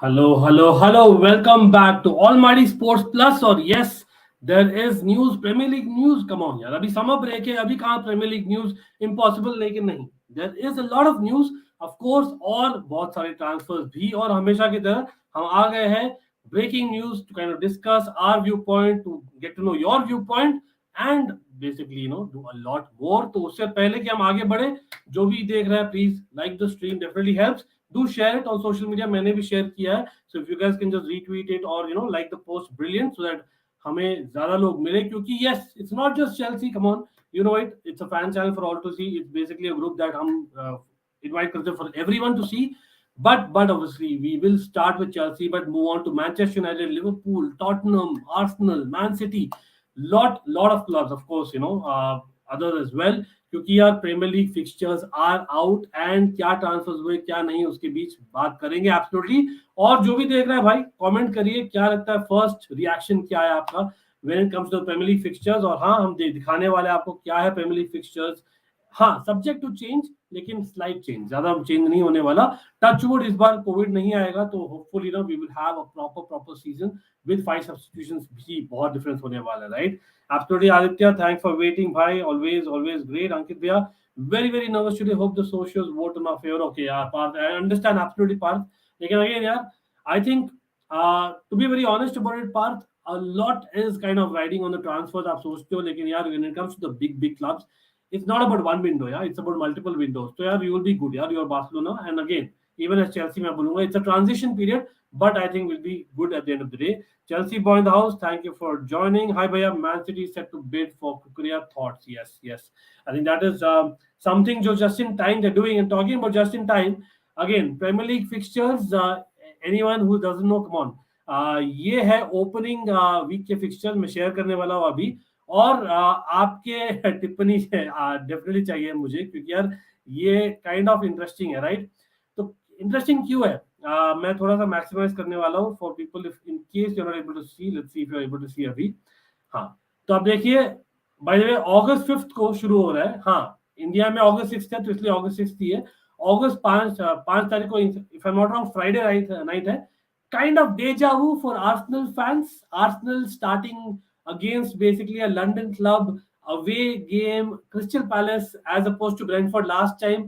Hello. Welcome back to Almighty Sports Plus. और yes, there is news, Premier League news. Come on यार, अभी summer break है, अभी कहाँ Premier League news impossible, लेकिन नहीं. There is a lot of news, of course, और बहुत सारे transfers भी, और हमेशा की तरह हम आ गए हैं breaking news to kind of discuss our viewpoint, to get to know your viewpoint, and basically do a lot more. तो उससे पहले कि हम आगे बढ़े, जो भी देख रहे हैं, please like the stream, definitely helps. Do share it on social media. मैंने भी share किया है, so if you guys can just retweet it or like the post, brilliant, so that हमें ज़्यादा लोग मिले, क्योंकि yes, it's not just Chelsea, come on, it's a fan channel for all to see. It's basically a group that हम invite करते for everyone to see. But obviously we will start with Chelsea, but move on to Manchester United, Liverpool, Tottenham, Arsenal, Man City, lot of clubs, of course, others as well, क्योंकि यार Premier League fixtures are out and क्या transfers हुए क्या नहीं उसके बीच बात करेंगे absolutely. और जो भी देख रहा है भाई, कमेंट करिए क्या लगता है, फर्स्ट रिएक्शन क्या है आपका when it comes to Premier League fixtures. और हाँ, हम दिखाने वाले आपको क्या है प्रीमियर लीग फिक्सचर्स. हाँ, सब्जेक्ट टू चेंज, लेकिन स्लाइट चेंज, ज्यादा चेंज नहीं होने वाला. टचवुड इस बार कोविड नहीं आएगा, तो hopefully we will have a proper season with 5 substitutions. भी बहुत डिफरेंस होने वाला है, right? Absolutely, Aditya. Thanks for waiting, bhai. Always great. Ankit bhaiya, very nervous today. Hope the socials vote in our favor. Okay, yeah, Parth. I understand absolutely, Parth. Again, yeah, I think to be very honest about it, Parth, a lot is kind of riding on the transfers. आप सोचते हो, लेकिन यार when it comes to the big clubs, it's not about one window, yeah. It's about multiple windows. So yeah, you will be good, yeah. You're Barcelona, and again, even as Chelsea, मैं बोलूँगा, it's a transition period, but I think will be good at the end of the day. Chelsea boy in the house, thank you for joining. Hi, Bhaiya. Man City set to bid for Kukurea. Thoughts? Yes. I think that is something just in time they're doing. And talking about just in time, again, Premier League fixtures. Anyone who doesn't know, come on. ये है opening week के fixture में share करने वाला हूँ अभी. और आपके टिप्पणी डेफिनेटली चाहिए मुझे, क्योंकि यार ये काइंड ऑफ इंटरेस्टिंग है, राइट? तो इंटरेस्टिंग क्यों है? मैं थोड़ा सा मैक्सिमाइज करने वाला हूँ for people, if in case you are not able to see. Let's see if you are able to see अभी. हाँ, तो आप देखिए, बाय द वे, अगस्त 5 को शुरू हो रहा है. हाँ, इंडिया में अगस्त 6 है, तो इसलिए अगस्त 6 ही है. अगस्त 5 तारीख को, if I am not wrong, Friday night है. Kind of deja vu for Arsenal fans. Arsenal starting against basically a London club, away game, Crystal Palace as opposed to Brentford last time.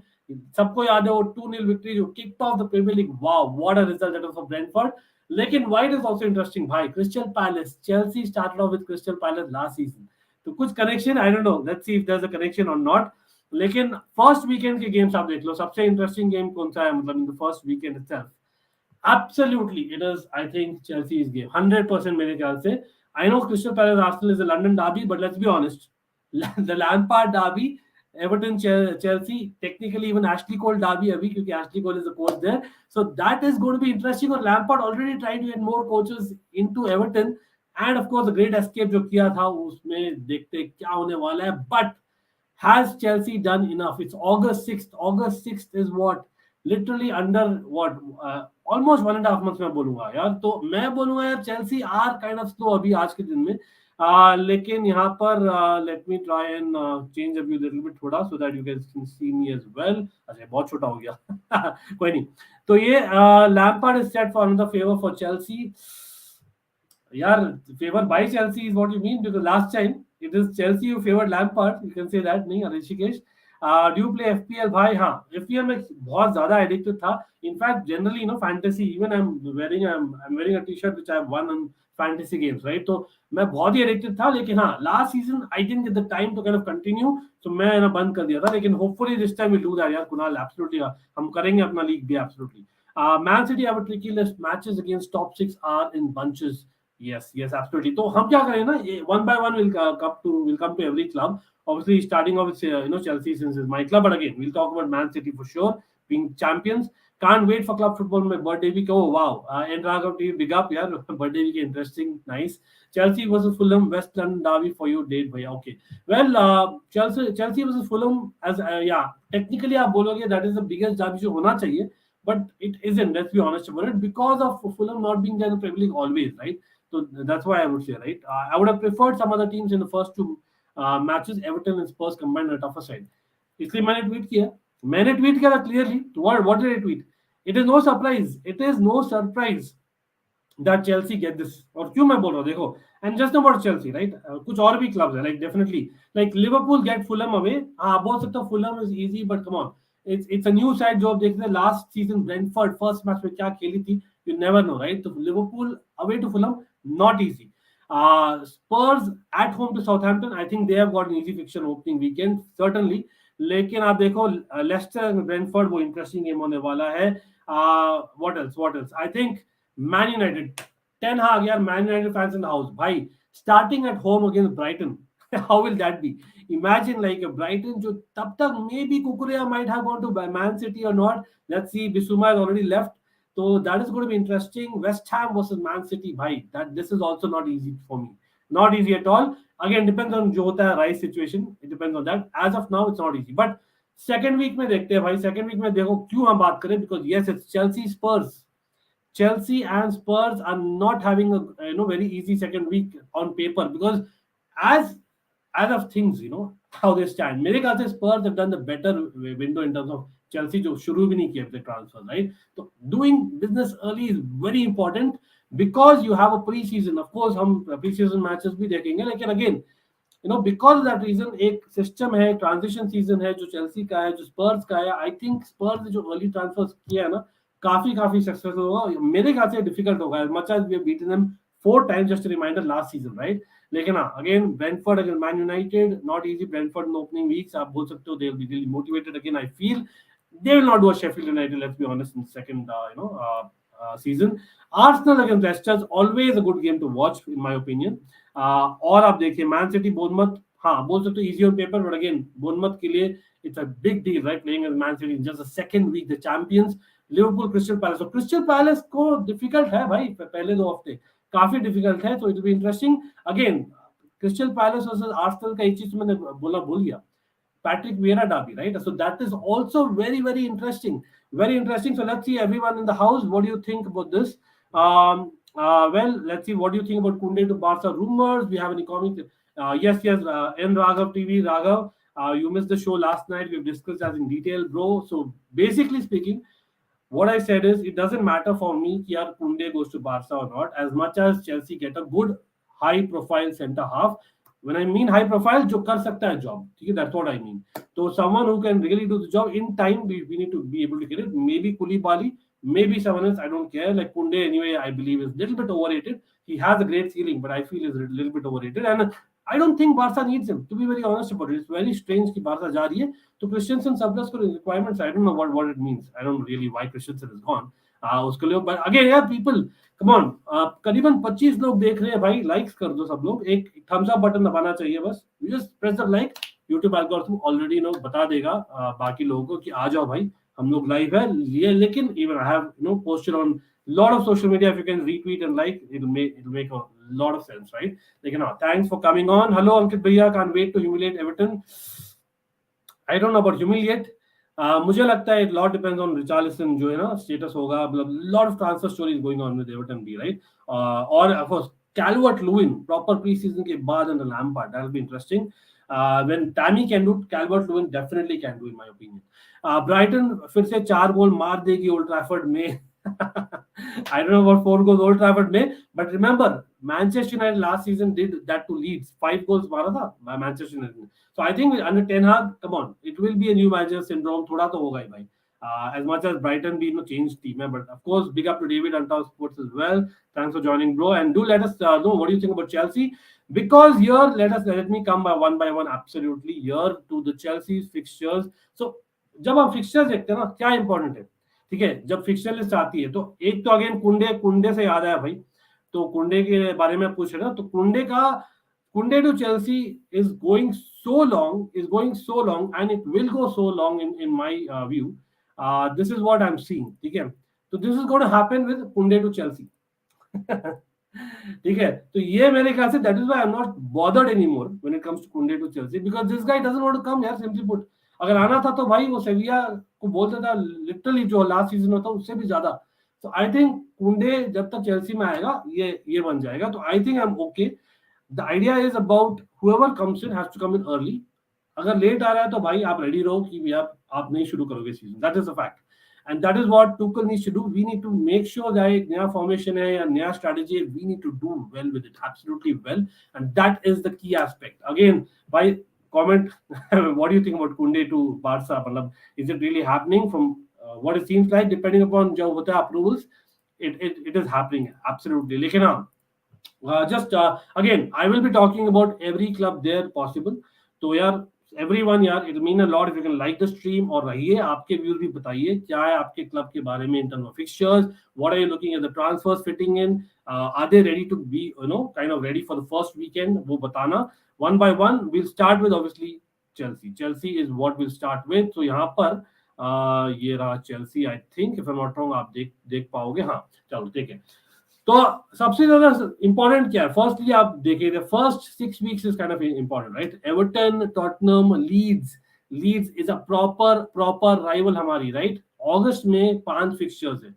सबको याद है वो 2-0 victory जो kicked off the Premier League. Wow, what a result that was for Brentford. लेकिन white is also interesting भाई. Crystal Palace, Chelsea started off with Crystal Palace last season. तो कुछ connection, I don't know. Let's see if there's a connection or not. लेकिन first weekend के games आप देख लो, सबसे interesting game कौन सा है, मतलब in the first weekend itself. Absolutely, it is, I think, Chelsea's game. 100% मेरे ख्याल से. I know Crystal Palace Arsenal is a London derby, but let's be honest, the Lampard derby, Everton Chelsea, technically even Ashley Cole derby अभी, क्योंकि Ashley Cole is the coach there, so that is going to be interesting. और Lampard already tried to get more coaches into Everton, and of course the great escape जो किया था, उसमें देखते क्या होने वाला है. But has Chelsea done enough? It's August 6th. August 6th is what? Literally under what? Almost 1.5 months मैं बोलूंगा यार. तो मैं बोलूंगा यार, Chelsea are kind of slow अभी आज के दिन में. लेकिन यहाँ पर let me try and change the view a little bit थोड़ा, so that you guys can see me as well. अच्छा, बहुत छोटा हो गया. कोई नहीं. तो ये Lampard is set for another favor for Chelsea. यार, favor by Chelsea is what you mean, because last time it is Chelsea who favored Lampard. You can say that, नहीं Rishikesh? Do you play FPL भाई? हाँ, FPL में बहुत ज्यादा addicted था. In fact generally fantasy, even I'm wearing a t-shirt which I have won on fantasy games, right? तो मैं बहुत ही एडिक्टेड था. लेकिन हाँ, last season I didn't get the time to kind of continue, so मैं ना बंद कर दिया था. लेकिन hopefully this time we'll do that यार कुणाल. Absolutely, हम करेंगे अपना लीग भी. Absolutely. Man City have a tricky list. Matches against top 6 are in bunches. Yes, absolutely. तो हम क्या करें ना, one by one we'll come to every club. Obviously, starting off with Chelsea, since it's my club, but again we'll talk about Man City for sure, being champions. Can't wait for club football. My birthday week. Oh wow! And Raghav TV, big up, yeah. Birthday week, interesting, nice. Chelsea versus Fulham, West London derby for you, date, bhaiya. Okay. Well, Chelsea versus Fulham, as yeah, technically आप बोलोगे that is the biggest derby जो होना चाहिए, but it isn't. Let's be honest about it, because of Fulham not being there in the Premier League always, right? So that's why I would say, right? I would have preferred some other teams in the first two matches. Everton and Spurs combined on a tougher side. इसलिए मैंने tweet किया था clearly. What did I tweet? It is no surprise. It is no surprise that Chelsea get this. और क्यों मैं बोल रहा हूँ देखो, and just not about Chelsea, right? कुछ और भी clubs है, like definitely, like Liverpool get Fulham away. हाँ बोल सकता हूँ Fulham is easy, but come on, it's a new side जो आप देखते हैं last season Brentford first match में क्या खेली थी, you never know, right? तो Liverpool away to Fulham not easy. Spurs at home to Southampton, I think they have got an easy fixture opening weekend certainly. लेकिन आप देखो Lester Brentford वो interesting game होने वाला है. What else? I think Man United, Ten Hag, यार Man United fans in the house, भाई starting at home against Brighton. How will that be? Imagine like a Brighton जो तब तक maybe Kukurea might have gone to Man City or not. Let's see, Bissouma has already left. So that is going to be interesting. West Ham versus Man City, भाई. That this is also not easy for me. Not easy at all. Again, depends on जो होता है Rice situation. It depends on that. As of now, it's not easy. But second week में देखते हैं भाई. Second week में देखो क्यों हम बात करें, because yes, it's Chelsea Spurs. Chelsea and Spurs are not having a very easy second week on paper, because as of things how they stand, मेरे ख्याल से Spurs have done the better window in terms of Chelsea जो शुरू भी नहीं किए अपने transfer, right? So doing business early is very important because you have a pre-season. Of course हम pre-season matches भी देखेंगे, लेकिन again because of that reason एक सिस्टम है, ट्रांजिशन सीजन है जो चेल्सी का है, जो स्पर्स का है. आई थिंक स्पर्स ने जो अर्ली ट्रांसफर किया है ना, काफी सक्सेसफुल होगा. मेरे ख्याल से डिफिकल्ट होगा, as much as we have beaten them 4 times, just a reminder, last season, right? लेकिन हाँ, again Brentford against Man United, not easy. Brentford in the opening weeks आप बोल सकते हो they'll be really motivated again. I feel they will not do a Sheffield United, let's be honest, in the second season. Arsenal against Leicester is always a good game to watch in my opinion. और आप देखिए man city Bournemouth, हाँ बोल सकते हो easy on paper, but again Bournemouth के लिए it's a big deal, right? Playing as Man City in just the second week, the champions. Liverpool Crystal Palace, तो क्रिस्टल पैलेस को डिफिकल्ट है भाई, पहले 2 हफ्ते काफी डिफिकल्ट है, तो it will be interesting. Again Crystal Palace versus Arsenal का एक चीज मैंने बोला भूल गया, Patrick Vieira derby, right? So that is also very interesting, very interesting. So let's see, everyone in the house, what do you think about this? Well, let's see, what do you think about Kounde to Barca rumors? We have any comment? Yes, N Raghav TV, Raghav, you missed the show last night. We've discussed that in detail, bro. So basically speaking, what I said is it doesn't matter for me कि यार Kounde goes to Barca or not, as much as Chelsea get a good high profile centre half. When I mean high profile, जो कर सकता है job, ठीक है, that's what I mean. So someone who can really do the job in time, we need to be able to get it. Maybe Koulibaly, maybe someone else, I don't care. Like Kounde anyway, I believe is a little bit overrated. He has a great ceiling, but I feel is a little bit overrated. And I don't think Barca needs him, to be very honest about it. It's very strange कि Barca जा रही है, तो Christensen surplus को requirements, I don't know what it means. I don't know really why Christensen is gone. उसके लिए, but again यार people, come on, करीबन 25 लोग देख रहे हैं भाई, लाइक्स कर दो सब लोग, एक थम्स अप बटन दबाना चाहिए बस. You just press the like, YouTube algorithm already बता देगा बाकी लोगों को कि आ जाओ भाई, हम लोग लाइव है ये. लेकिन even I have posted on lot of social media, if you can retweet and like, it'll make a lot of sense, right? लेकिन thanks for coming on. Hello Ankit भैया, can't wait to humiliate Everton. I don't know about humiliate. मुझे लगता है lot depends on Richarlison जो है ना status होगा, मतलब lot of transfer stories going on with Everton भी, राइट? और of course Calvert Lewin proper pre season के बाद under Lampard, that will be interesting. When Tammy can do, Calvert Lewin definitely can do in my opinion. Brighton फिर से 4 goal मार देगी Old Trafford में. I don't know about 4 goals Old Trafford में, but remember Manchester United last season did that to Leeds. 5 goals मारा था by Manchester United. So I think under Ten Hag, come on, it will be a new manager syndrome. थोड़ा तो होगा ही भाई. As much as Brighton be changed team है, but of course big up to David Untitled Sports as well. Thanks for joining, bro, and do let us know what do you think about Chelsea, because here let me come by one, absolutely here to the Chelsea's fixtures. So जब आप fixtures देखते हैं ना, क्या important है, ठीक है? जब फिक्सचर लिस्ट आती है तो एक तो अगेन कुंडे से याद आया भाई, तो कुंडे के बारे में पूछ रहे ना, तो Kounde to Chelsea is going so long and it will go so long in my view. This is what I'm seeing, ठीक है? तो this is going to happen with कुंडे to Chelsea. ठीक है, तो ये मेरे ख्याल से that is why I'm not bothered anymore when it comes to कुंडे to Chelsea, because this guy doesn't want to come यार, simply put. अगर आना था तो भाई वो सेविया को बोलता था लिटरली, जो लास्ट सीजन होता उससे भी ज्यादा. तो आई थिंक कुंडे जब तक चेल्सी में आएगा ये बन जाएगा, तो I think I am okay. The idea is about whoever comes in has to come in early. अगर लेट आ रहा है तो भाई आप रेडी रहो कि आप नहीं शुरू करोगे season, that is a fact. and that is what Tuchel needs to do. We need to make sure that एक नया formation है या नया strategy है, we need to do well with it, absolutely well, and that is the key aspect. Again, by comment, what do you think about Kounde to Barca? मतलब, is it really happening? From what it seems like, depending upon जो होता है approvals, it is happening absolutely. लेकिन हाँ, just again, I will be talking about every club there possible. तो यार everyone यार, it mean a lot if you can like the stream और रहिए, आपके व्यूज भी बताइए क्या है आपके क्लब के बारे में in terms of fixtures. What are you looking at the transfers fitting in? Are they ready to be, kind of ready for the first weekend? वो बताना. One by one, we'll start with obviously Chelsea. Chelsea is what we'll start with. तो यहाँ पर ये रहा Chelsea. I think if I'm not wrong, आप देख पाओगे. हाँ, चलो ठीक है. तो सबसे ज्यादा इंपॉर्टेंट क्या है? फर्स्टली आप देखिए, the first 6 weeks is kind of important, right? Everton, Tottenham, Leeds is a proper rival हमारी, राइट? अगस्त में 5 फिक्सचर्स है.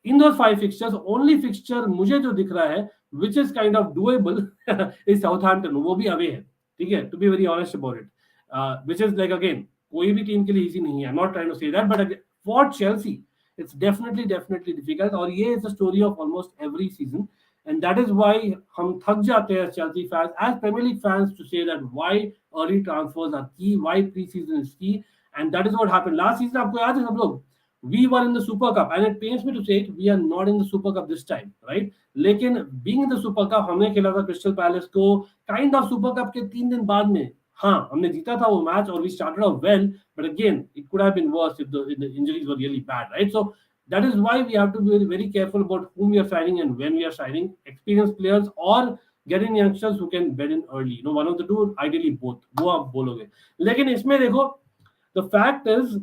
In those 5 fixtures, only fixture मुझे जो दिख रहा है which is kind of doable is Southampton. वो भी अवे है, ठीक है, to be very honest about it, which is like again कोई भी टीम के लिए इजी नहीं है. I am not trying to say that, but for Chelsea it's definitely difficult. और ये is the story of almost every season, and that is why हम थक जाते हैं Chelsea fans, as Premier League fans, to say that why early transfers are key, why pre-season is key, and that is what happened last season. आपको याद है सब लोग, we were in the Super Cup, and it pains me to say it, we are not in the Super Cup this time, right? लेकिन being in the Super Cup, हमने खेला था Crystal Palace को kind of Super Cup के 3 दिन बाद में. हाँ, हमने जीता था वो मैच और we started off well, but again it could have been worse if the injuries were really bad, right? So that is why we have to be very careful about whom we are signing and when we are signing experienced players or getting youngsters who can bed in early. One of the two, ideally both. वो आप बोलोगे. लेकिन इसमें देखो, the fact is,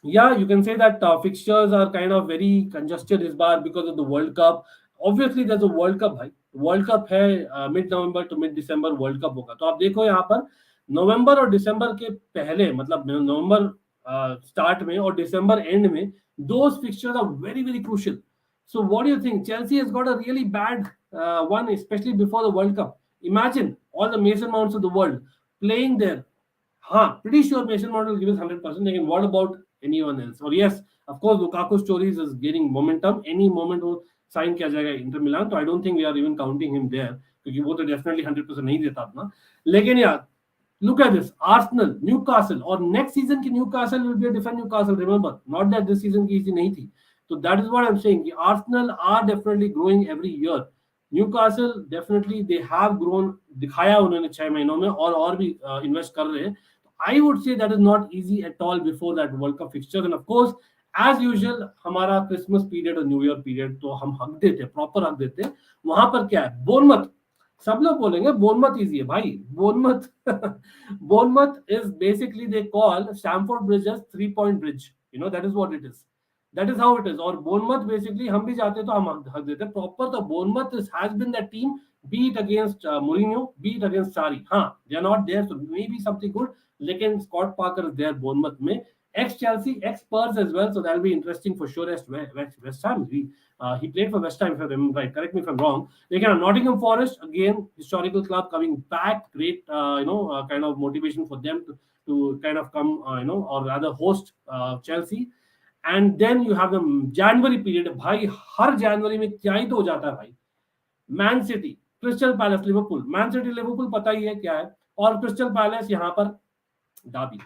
yeah, you can say that fixtures are kind of very congested this bar because of the World Cup. Obviously there's a World Cup, भाई. World Cup है mid November to mid December World Cup होगा. तो आप देखो यहाँ पर नवंबर और दिसंबर के पहले, मतलब नवंबर स्टार्ट में और दिसंबर एंड में, those fixtures are very crucial. So what do you think? Chelsea has got a really bad one, especially before the World Cup. Imagine all the Mason Mounts of the world playing there. हाँ, pretty sure Mason Mount will give us 100%. Again, what about anyone else? Or yes, of course, Lukaku stories is gaining momentum. Any moment वो sign किया जाएगा Inter Milan, तो I don't think we are even counting him there, क्योंकि वो तो definitely 100% नहीं देता अपना. लेकिन यार, look at this: Arsenal, Newcastle, और next season की Newcastle will be a different Newcastle. Remember, not that this season की easy नहीं थी. So that is what I'm saying. कि Arsenal are definitely growing every year. Newcastle definitely they have grown. दिखाया उन्होंने 6 महीनों में और भी invest कर रहे हैं. I would say that is not easy at all before that World Cup fixture. And of course, as usual, हमारा Christmas period और New Year period तो हम हक देते हैं, proper हक देते हैं. वहां पर क्या है? बोर्नमथ. सब लोग बोलेंगे बोर्नमथ इजी है भाई. Bournemouth is basically they call Stamford Bridge as 3-point bridge. That is what it is. That is how it is. और बोर्नमथ basically हम भी जाते तो हम हक देते हैं proper. तो Bournemouth has been that team, be it against Mourinho, be it against Sarri. हाँ, they are not there, so maybe something good. लेकिन Scott Parker is there Bournemouth में, ex Chelsea, ex Spurs as well, so that'll be interesting for sure. As West Ham, he played for West Ham, if I remember right. Correct me if I'm wrong. Again, Nottingham Forest, again historical club coming back, great kind of motivation for them to kind of come or rather host Chelsea. And then you have the January period. भाई हर जनवरी में क्या ही तो हो जाता है भाई. Man City, Crystal palace, Liverpool. Man City Liverpool पता ही है क्या है, और क्रिस्टल पैलेस यहाँ पर Derby.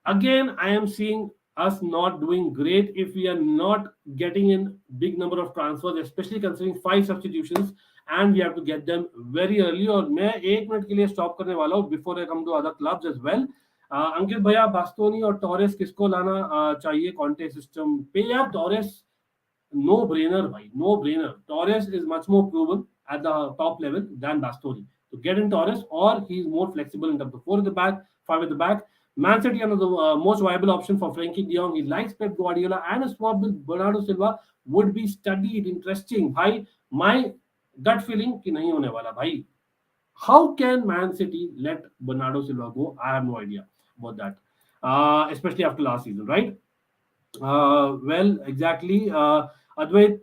Again, I am seeing us not doing great if we are not getting in big number of transfers, especially considering 5 substitutions, and we have to get them very early. और मैं 1 minute के लिए stop करने वाला हूँ before I come to other clubs as well. अंकित भैया, बास्तोनी और Torres किसको लाना चाहिए कॉन्टे सिस्टम पे? यार टॉरेस no brainer भाई, no brainer. Torres is much more proven at the top level than Bastoni. To get in Torres, or he's more flexible in terms of 4 at the back, 5 at the back. Man City, another most viable option for Frankie de Jong. He likes Pep Guardiola, and a swap with Bernardo Silva would be studied. Interesting. भाई, my gut feeling कि नहीं होने वाला भाई. How can Man City let Bernardo Silva go? I have no idea about that. Especially after last season, right? Well, exactly. Advaita,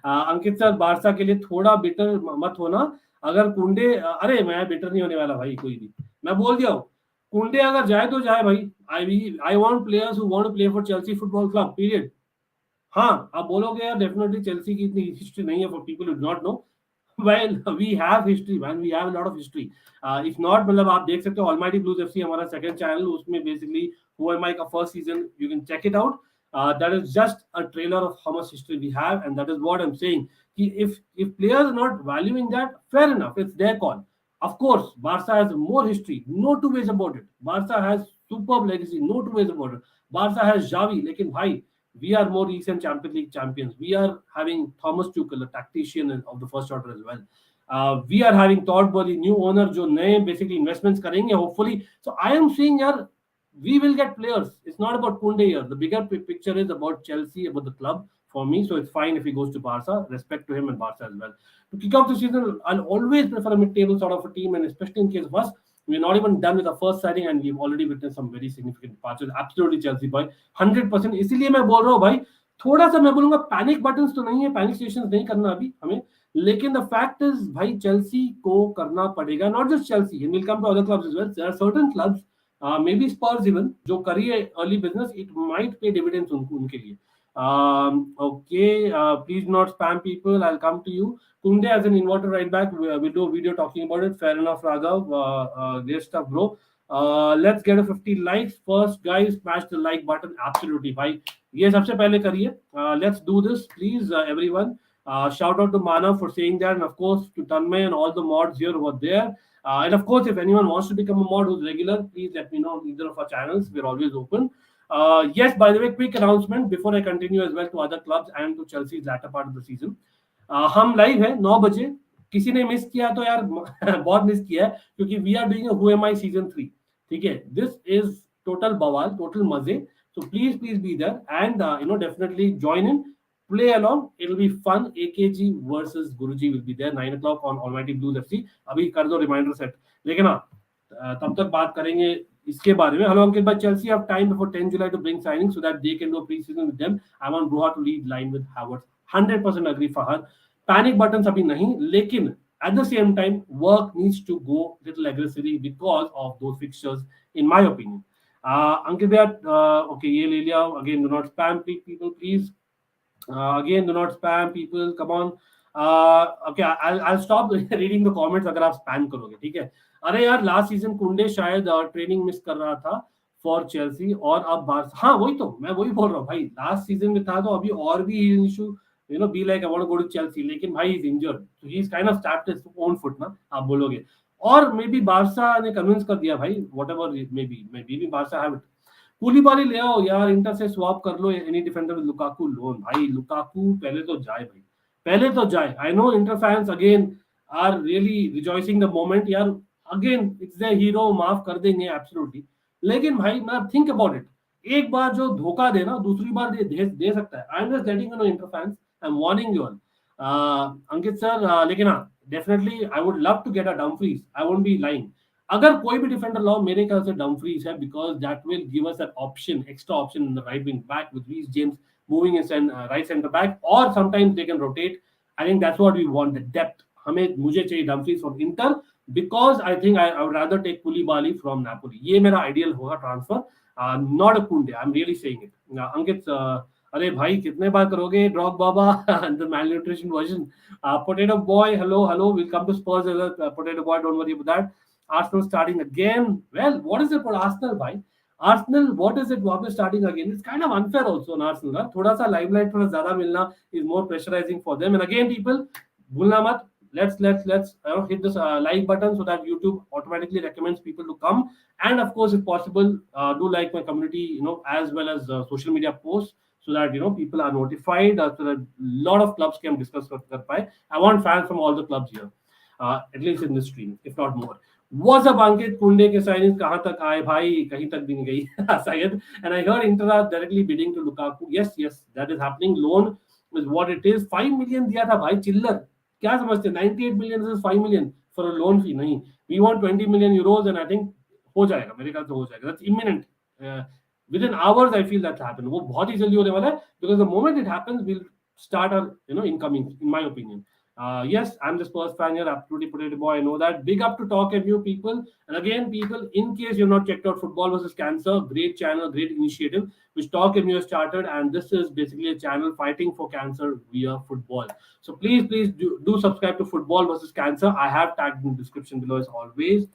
Ankit sir, Barça के लिए थोड़ा bitter मत होना. अगर कुंडे, अरे मैं बिटर नहीं होने वाला भाई, कोई भी. मैं बोल दिया हूँ, कुंडे अगर जाए तो जाए भाई. I want players who want to play for Chelsea Football Club. Period. हाँ, आप बोलोगे यार डेफिनेटली चेल्सी की इतनी हिस्ट्री नहीं है for people who do not know. Well we have history man, we have a lot of history. If not, मतलब आप देख सकते हो ऑलमाइटी ब्लूज एफसी हमारा सेकंड चैनल, उसमें बेसिकली हु एम आई का first season you can check it out. That is just a trailer of how much history we have, and that is what I'm saying. If players are not valuing that, fair enough, it's their call. Of course, Barca has more history, no two ways about it. Barca has superb legacy, no two ways about it. Barca has Xavi, लेकिन भाई we are more recent Champions League champions. We are having Thomas Tuchel, a tactician of the first order as well. We are having Todd Bowley, new owner, जो नए basically investments करेंगे hopefully. So I am saying यार, we will get players. It's not about Kounde here. The bigger picture is about Chelsea, about the club for me. So it's fine if he goes to Barca. Respect to him and Barca as well. To kick off the season, I'll always prefer a mid-table sort of a team, and especially in case of us, we're not even done with the first signing, and we've already witnessed some very significant departures. Absolutely Chelsea boy, 100%. इसीलिए मैं बोल रहा हूँ भाई, थोड़ा सा मैं बोलूंगा पैनिक बटन्स तो नहीं है, पैनिक स्टेशंस नहीं करना अभी हमें, लेकिन द फैक्ट इज भाई चेल्सी को करना पड़ेगा. Not just Chelsea, and will come to other clubs as well. There are certain clubs, maybe Spurs even, जो करिए early business, it might pay dividends उनके लिए. Okay, please not spam people. I'll come to you. Kounde as an inverted right back. We'll do a video talking about it. Fair enough, Raghav. Great stuff, bro. Let's get a 50 likes. First, guys, smash the like button. Absolutely, भाई. ये सबसे पहले करिए. Let's do this, please, everyone. Shout out to Manav for saying that, and of course to Tanmay and all the mods here over there. And of course, if anyone wants to become a mod who's regular, please let me know on either of our channels. We're always open. Yes, by the way, quick announcement before I continue as well to other clubs and to Chelsea's latter part of the season. हम live है 9 बजे. किसी ने miss किया तो यार बहुत miss किया है, क्योंकि we are doing who am I season 3. ठीक है, दिस इज टोटल बवाल, टोटल मजे. So please be there, and definitely join in, play along. It'll be fun. AKG versus Guruji will be there 9 o'clock on Almighty Blues FC. अभी कर दो reminder set, लेकिन हाँ तब तक बात करेंगे इसके बारे में. हेलो अंकित भाई, Chelsea have time before 10 July to bring signings so that they can do a pre-season with them. I want Bruha to lead line with Havertz. 100% agree, Fahad. Panic buttons अभी नहीं, लेकिन at the same time work needs to go little aggressively because of those fixtures, in my opinion. Ankit bhaiya, okay, ये ले लिया. Again, do not spam people, please. Again, do not spam people. Come on. Okay, I'll stop reading the comments अगर आप spam करोगे, ठीक है. अरे यार, लास्ट सीजन कुंडे शायद ट्रेनिंग मिस कर रहा था फॉर चेल्सी, और अब बार्सा. हाँ वही तो मैं वही बोल रहा हूँ भाई, लास्ट सीजन में था तो अभी और भी issue, be like I want to go to Chelsea, लेकिन भाई is injured, so he is kind of stepped his own foot ना, आप बोलोगे. और मे बी बार्सा ने कन्विंस कर दिया भाई, whatever maybe Barca have it. Koulibaly ले आओ यार, इंटर से स्वैप कर लो any defender with Lukaku loan. भाई लुकाकू पहले तो जाए भाई, पहले तो जाए. I know Inter fans again are really rejoicing the moment यार, अगेन इट्स द हीरो, माफ कर देंगे एब्सोल्युटली, लेकिन भाई ना, थिंक अबाउट इट. एक बार जो धोखा देना दूसरी बार दे सकता है. I am just letting you know Inter fans, I am warning you all. Ankit sir, लेकिन हाँ definitely I would love to get a Dumfries. I won't be lying. अगर कोई भी डिफेंडर लाओ, मेरे ख्याल से डम्फ्रीज है, because that will give us an option, extra option in the right wing back with Reece James moving in right centre back, और sometimes they can rotate. I think that's what we want, the depth. मुझे चाहिए Dumfries from Inter, because I think I would rather take Koulibaly from Napoli. ये मेरा ideal होगा transfer, not a Kounde. I'm really saying it. अंकित, अरे भाई कितने बार करोगे drop Baba, the malnutrition version. Potato boy, hello, we'll come to Spurs as well. Potato boy, don't worry about that. Arsenal starting again. Well, what is it for Arsenal, भाई? Arsenal, what is it वापस starting again? It's kind of unfair also on Arsenal. थोड़ा सा limelight थोड़ा ज़्यादा मिलना is more pressurizing for them. And again, people, भूलना मत, let's hit this like button so that YouTube automatically recommends people to come. And of course, if possible, do like my community, as well as social media posts, so that people are notified, so that a lot of clubs can discuss kar paye. I want fans from all the clubs here, at least in this stream, if not more. What's up, Ankit? Kounde ke signings kahan tak aaye bhai? Kahin tak bhi nahi gayi शायद. And I heard Inter are directly bidding to Lukaku. Yes, that is happening. Loan is what it is. 5 million दिया था भाई, चिल्लर. क्या समझते हैं 98 million is 5 million for a loan fee? नहीं, we want 20 million euros, and I think हो जाएगा, मेरे ख्याल से हो जाएगा. That's imminent. Within hours I feel that happen. वो बहुत ही जल्दी होने वाला है, because the moment it happens we'll start our incoming, in my opinion. Yes, I'm the Spurs fan here, absolutely potato boy. I know that. Big up to Talk and you people. And again, people, in case you've not checked out Football versus Cancer, great channel, great initiative, which Talk and you has started. And this is basically a channel fighting for cancer via football. So please do subscribe to Football versus Cancer. I have tagged in the description below as always.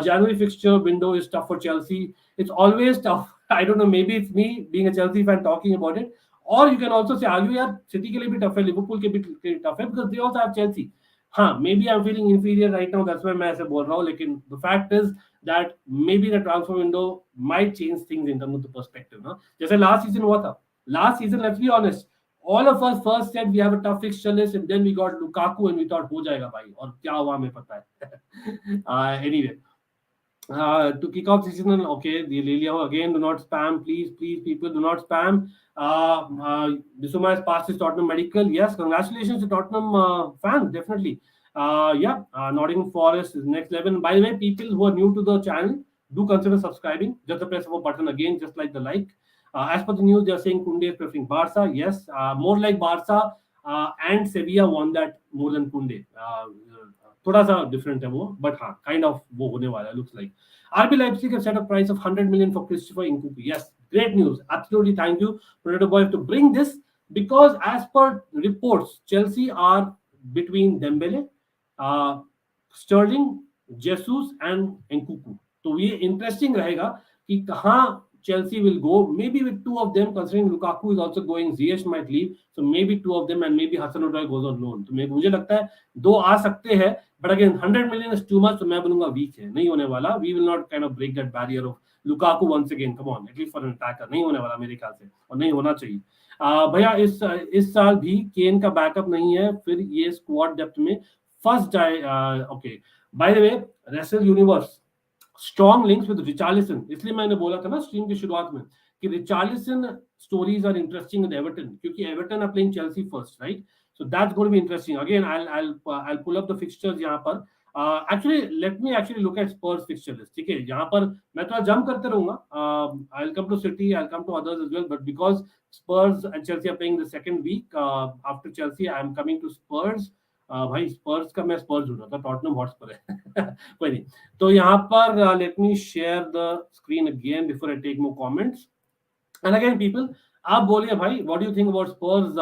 January fixture window is tough for Chelsea. It's always tough. I don't know, maybe it's me being a Chelsea fan talking about it. और you can also say argue यार city के लिए भी tough है, Liverpool के भी tough है, because they also have Chelsea. हाँ, maybe I am feeling inferior right now, that's why मैं ऐसे बोल रहा हूँ, लेकिन the fact is that maybe the transfer window might change things in terms of the perspective ना, जैसे last season हुआ था. Last season let's be honest, all of us first said we have a tough fixture list and then we got Lukaku and we thought हो जाएगा भाई, और क्या हुआ हमें पता है. Anyway, to kick off season, okay, the Lilio again, do not spam, please people, do not spam. Bissouma has passed his Tottenham medical. Yes, congratulations to Tottenham fans, definitely. Nottingham Forest is next 11. By the way, people who are new to the channel, do consider subscribing. Just the press of a button again, just like the like. As per the news, they are saying Kounde is preferring Barca. Yes, more like Barca, and Sevilla won that more than Kounde. थोड़ा सा different है वो, but हाँ kind of वो होने वाला है, looks like. RB Leipzig have set a price of 100 million for Christopher Incl. Yes, great news. Absolutely, thank you, Potato Boy, to bring this, because as per reports, Chelsea are between Dembele, Sterling, Jesus and Nkunku. तो ये interesting रहेगा कि कहाँ Chelsea will go, maybe with two of them, considering Lukaku is also going, Ziyech might leave, so maybe two of them and maybe Hudson-Odoi goes on loan. तो मुझे लगता है दो आ सकते हैं, but again 100 million is too much, तो मैं बोलूंगा weak है, नहीं होने वाला. We will not kind of break that barrier of Lukaku once again. Come on, at least for an attacker नहीं होने वाला मेरे ख्याल से, और नहीं होना चाहिए. भैया इस साल भी केन का बैकअप नहीं है, फिर ये स्क्वाड डेप्थ में फंस जाए. Okay, bye the way, wrestle universe strong links with Richarlison, इसलिए मैंने बोला था ना स्ट्रीम की शुरुआत में कि Richarlison stories are interesting with Everton, क्योंकि Everton are playing Chelsea first, right? So that's going to be interesting. Again I'll pull up the fixtures यहाँ पर. Actually let me actually look at Spurs fixture list. ठीक है, यहाँ पर मैं थोड़ा jump करते रहूंगा. I'll come to City, I'll come to others as well, but because Spurs and Chelsea are playing the second week after Chelsea, I'm coming to Spurs. भाई स्पर्स का मैं स्पर्स ढूंढ रहा था, टॉटनहम हॉटस्पर है. कोई नहीं. तो यहाँ पर let me share the screen again before I take more comments. And again people, आप बोलिए भाई, what do you think about Spurs,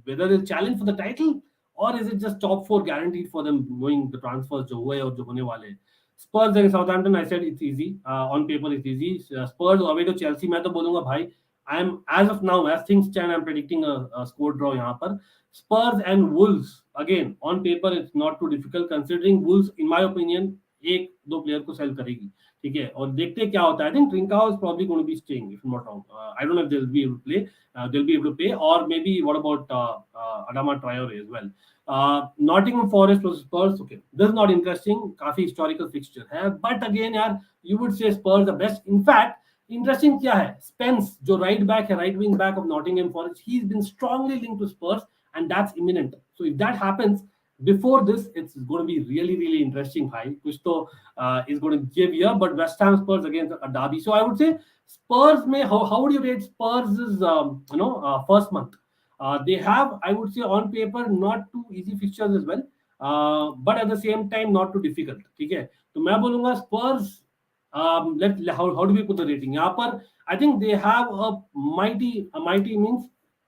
whether they'll challenge for the title or is it just top 4 guaranteed for them knowing the transfers जो हुए और जो होने वाले हैं. Spurs against Southampton, I said it's easy. On paper it's easy. Spurs away to Chelsea, मैं तो बोलूंगा भाई, I am, as of now, as things stand, I'm predicting a score draw यहाँ पर. Spurs and Wolves, again on paper it's not too difficult, considering Wolves in my opinion एक दो player को cell करेगी, ठीक है, और देखते क्या होता है. I think Trincao is probably going to be staying if I'm not wrong. I don't know if they'll be able to play, they'll be able to pay, or maybe what about Adama Traore as well. Nottingham Forest versus Spurs, okay, this is not interesting, काफी historical fixture है, but again यार, you would say Spurs the best. In fact, interesting क्या है, Spence जो right back है, right wing back of Nottingham Forest, he has been strongly linked to Spurs and that's imminent. So if that happens before this, it's going to be really interesting भाई. कुछ तो is going to give here, but West Ham Spurs against a Derby. So I would say Spurs में how would you rate Spurs is first month. They have, I would say on paper, not too easy fixtures as well, but at the same time not too difficult. ठीक है, तो मैं बोलूंगा Spurs. How do we put the rating? यहाँ पर I think they have a mighty means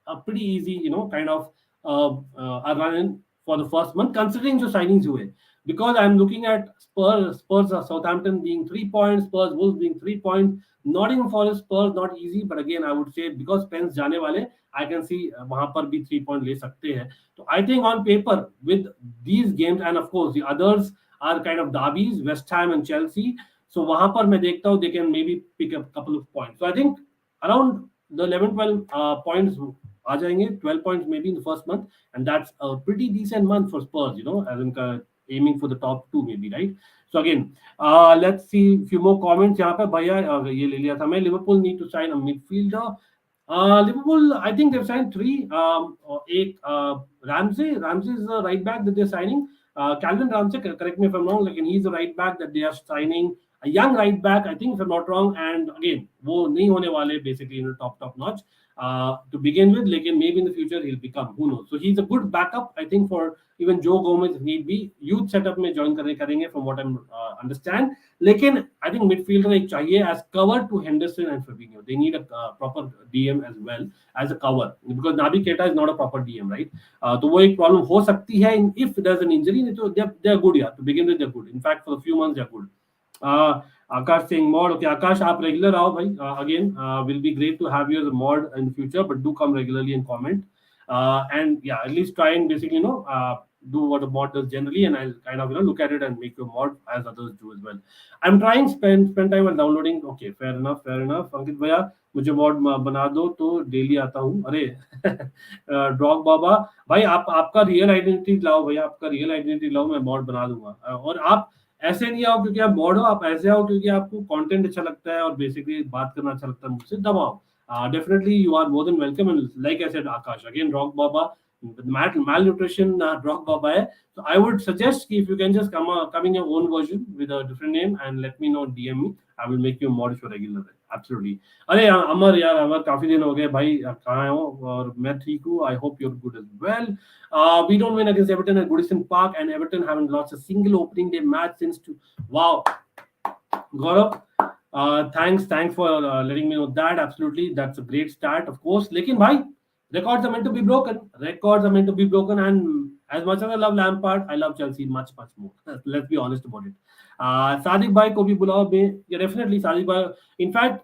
a pretty easy, kind of a run in for the first month, considering जो signings हुए. Because I'm looking at Spurs Southampton being 3 points, Spurs Wolves being 3 points, Nottingham Forest Spurs not easy, but again I would say because Spence जाने वाले, I can see वहाँ पर भी 3 point ले सकते हैं. So I think on paper with these games, and of course the others are kind of derbies, West Ham and Chelsea. So वहां पर मैं देखता हूँ they can maybe pick up a couple of points. So I think around the 11-12 points आ जाएंगे, 12 points maybe in the first month, and that's a pretty decent month for Spurs, as in aiming for the top 2 maybe, right? So again, let's see a few more comments. यहाँ पे भैया ये ले लिया था मैं. Liverpool need to sign a midfielder. Liverpool, I think they've signed 3. एक Ramsey is the right back that they're signing. Calvin Ramsey, correct me if I'm wrong, like he's the right back that they are signing. A young right back, I think, if I'm not wrong. And again, वो नहीं होने वाले basically top notch. to begin with. लेकिन maybe in the future he'll become, who knows. So he's a good backup, I think, for even Joe Gomez if need be. Youth setup में join करेंगे from what I understand. लेकिन I think midfielder एक चाहिए as cover to Henderson and Fabinho. They need a proper DM as well as a cover, because Naby Keita is not a proper DM, right? तो वो एक problem हो सकती है if there's an injury. तो they're good, yeah. To begin with, they're good. In fact, for a few months, they're good. Akash saying mod. Okay, Akash, आप regular आओ भाई. Again, will be great to have you as a mod in the future, but do come regularly and comment. And yeah, at least try and basically do what a mod does generally, and I'll kind of look at it and make you a mod as others do as well. I'm trying spend time on downloading. Okay, fair enough. Ankit भैया मुझे mod बना दो तो daily आता हूँ. अरे ड्रॉग बाबा भाई, आपका रियल आइडेंटिटी लाओ भैया, आपका रियल आइडेंटिटी लाओ, मैं mod बना दूंगा. और आप ऐसे नहीं आओ क्योंकि आप मॉड हो, आप ऐसे आओ क्योंकि आपको कंटेंट अच्छा लगता है और बेसिकली बात करना अच्छा लगता है मुझसे, दबाओ. Definitely you are more than welcome. And like I said, Akash, again, Rock Baba, malnutrition Rock Baba hai. So I would suggest if you can just come in your own version with a different name and let me know, DM me. I will make you a mod for regular. Absolutely. अरे अमर यार, अमर काफी दिन हो गए भाई, कहाँ हो? और मैं ठीक हूँ. I hope you're good as well. We don't win against Everton at Goodison Park, and Everton haven't lost a single opening day match since wow. Gaurav, thanks for letting me know that. Absolutely, that's a great start, of course. लेकिन भाई, records are meant to be broken. And as much as I love Lampard, I love Chelsea much more. Let's be honest about it. Sadiq भाई को भी बुलाओ. Definitely Sadiq भाई. In fact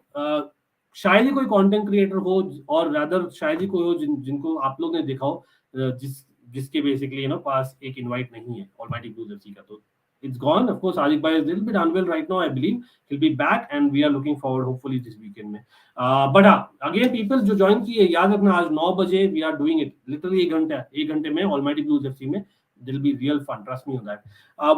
शायद ही कोई content creator हो, और रादर शायद ही कोई हो जिनको आप लोग ने देखा हो, जिसके बेसिकली पास एक इनवाइट नहीं है ऑलमाइटी ब्लूज एफसी का. तो it's gone. Of course, Sadiq Bhai is a little bit unwell right now. I believe he'll be back, and we are looking forward, hopefully, this weekend में. But again, people जो join किए, याद रखना आज 9 बजे we are doing it. Literally एक घंटे में Almighty Blues FC में. There'll be real fun. Trust me on that.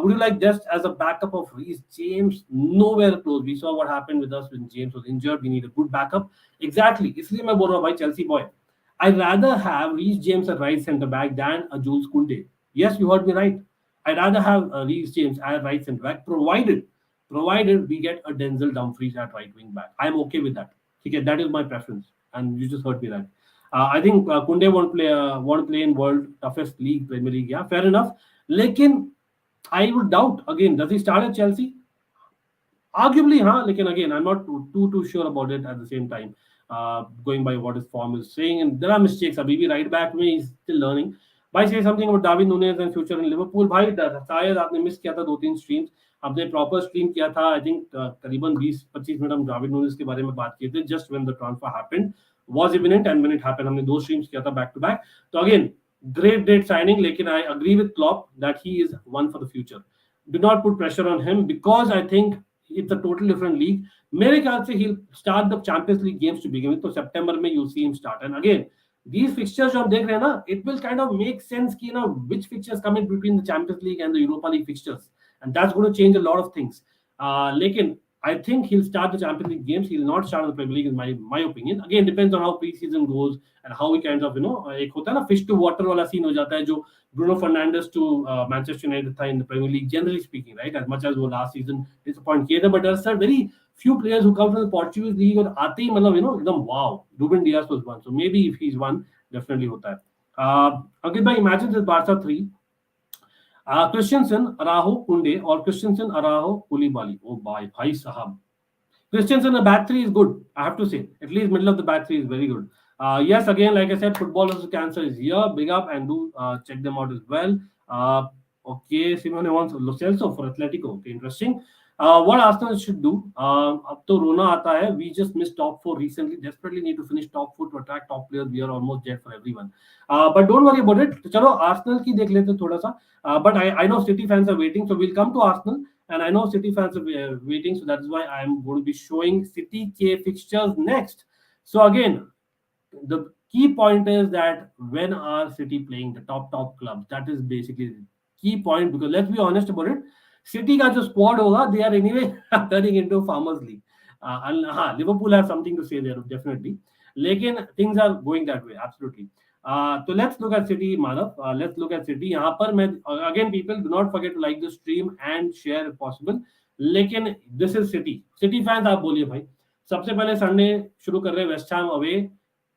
Would you like just as a backup of Reece James? Nowhere close. We saw what happened with us when James was injured. We need a good backup. Exactly. इसलिए मैं बोल रहा हूँ भाई, Chelsea boy. I'd rather have Reece James at right centre back than a Jules Kounde. Yes, you heard me right. I'd rather have Reece James at right centre back, provided we get a Denzel Dumfries at right wing back. I'm okay with that. Okay, that is my preference, and you just heard me right. I think Kounde won't play in world toughest league, Premier League. Yeah, fair enough. Lekin I would doubt again. Does he start at Chelsea? Arguably, Lekin again, I'm not too sure about it at the same time. Going by what his form is saying, and there are mistakes. Abhi right back में he's still learning. भाई say something about David Nunez and future in Liverpool. भाई शायद आपने miss किया था 2-3 streams. आपने proper stream किया था. आई थिंक करीबन 20-25 मिनट हम David Nunez के बारे में बात किए थे. Just when the transfer happened was imminent, and when it happened हमने 2 स्ट्रीम्स किया था back to back. तो अगेन great signing. लेकिन I agree with Klopp that he is one for the future. Do not put pressure on him, because I think it's a total different league. मेरे ख्याल से he'll start the Champions League games to begin with. तो सितंबर में you'll see him start. And again, these fixtures जो आप देख रहे हैं ना, it will kind of make sense कि which fixtures come in between the Champions League and the Europa League fixtures, and that's going to change a lot of things. लेकिन I think he'll start the Champions League games. He'll not start the Premier League, in my opinion. Again, depends on how pre-season goes and how he kind of एक होता है ना fish to water वाला scene हो जाता है जो Bruno Fernandes to Manchester United था in the Premier League, generally speaking, right? As much as वो last season disappoint किए थे, but there's a very few players who come from the Portuguese league और आते ही मतलब एकदम wow. Ruben Dias was one, so maybe if he's one, definitely होता है. Ankit bhai, imagine this Barca 3. Christensen, Araujo, Kounde, or Christensen, Araujo, Koulibaly. Oh bhai sahab. Christensen, the back 3 is good, I have to say. At least middle of the back 3 is very good. Yes, again, like I said, Football versus Cancer is here. Big up, and do check them out as well. Okay, Simone wants Lo Celso for Atletico. Okay, interesting. What Arsenal should do? अब तो रोना आता है. We just missed top 4 recently. Desperately need to finish top 4 to attract top players. We are almost dead for everyone. But don't worry about it. तो चलो Arsenal की देख लेते थोड़ा सा. But I know City fans are waiting, so we'll come to Arsenal. And I know City fans are waiting, so that's why I'm going to be showing City K fixtures next. So again, the key point is that when are City playing the top clubs? That is basically the key point, because let's be honest about it. City का जो squad होगा, they are anyway turning into Farmers League. Liverpool have something to say there, definitely. लेकिन things are going that way, absolutely. So let's look at City, Madhav. Let's look at City. यहाँ पर मैं again, people, do not forget to like the stream and share if possible. लेकिन this is City. City fans आप बोलिए भाई. सबसे पहले Sunday शुरू कर रहे हैं West Ham away.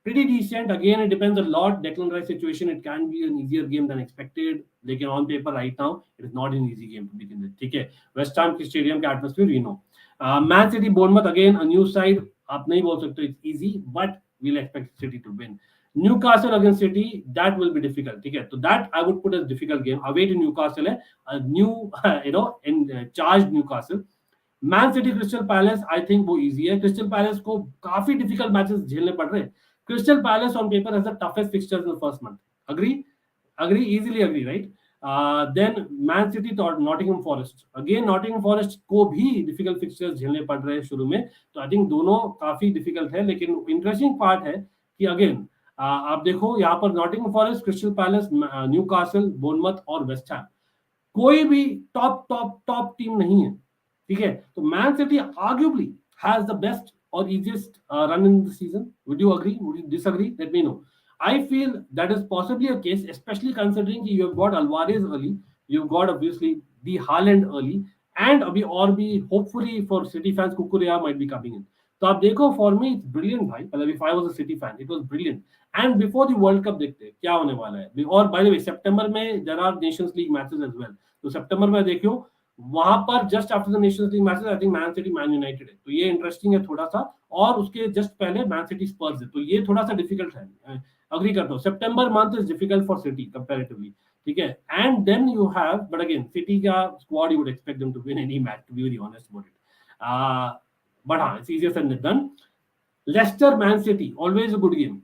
pretty decent. Again, it depends a lot. Declan Rice situation, it can be an easier game than expected. Lekin on paper right now, it is not an easy game to begin with. ठीक है, West Ham के stadium के atmosphere, we know. Man City, Bournemouth, again a new side. आप नहीं बोल सकते it's easy, but we'll expect City to win. Newcastle against City, that will be difficult. ठीक है, so that I would put as difficult game. Away to Newcastle है, a new in charged Newcastle. Man City Crystal Palace, I think वो easy है. Crystal Palace को काफी difficult matches झेलने पड़ रहे हैं. Crystal Palace on paper has the toughest fixtures in the first month. Agree easily agree, right? Then Man City और Nottingham Forest, again Nottingham Forest को भी डिफिकल्ट फिक्सचर्स झेलने पड़ रहे हैं शुरू में, तो आई थिंक दोनों काफी डिफिकल्ट है. लेकिन इंटरेस्टिंग पार्ट है कि अगेन आप देखो यहाँ पर Nottingham forest, crystal palace, Newcastle, Bournemouth और वेस्ट हैम, कोई भी टॉप टीम नहीं है. ठीक है, तो man city arguably has the best और easiest run in the season. Would you agree? Would you disagree? Let me know. I feel that is possibly a case, especially considering you have got Alvarez early, you've got obviously the Haaland early, and अभी और भी hopefully for City fans Kukurea might be coming in. तो आप देखो, for me it's brilliant भाई. मतलब if I was a City fan, it was brilliant. And before the World Cup देखते हैं क्या होने वाला है. और by the way, September में there are Nations League matches as well. तो September में देखियो वहां पर just after the Nations League matches I think man City Man United है, तो ये इंटरेस्टिंग है थोड़ा सा. और उसके जस्ट पहले मैन सिटी स्पर्स है, तो ये थोड़ा सा डिफिकल्ट है. अग्री करता हूँ, सितंबर month is difficult for City comparatively. ठीक है, and then you have, but again City का squad you would expect them to win any match, to be very honest about it. But हाँ, it's easier said than done. Leicester Man City always a good game.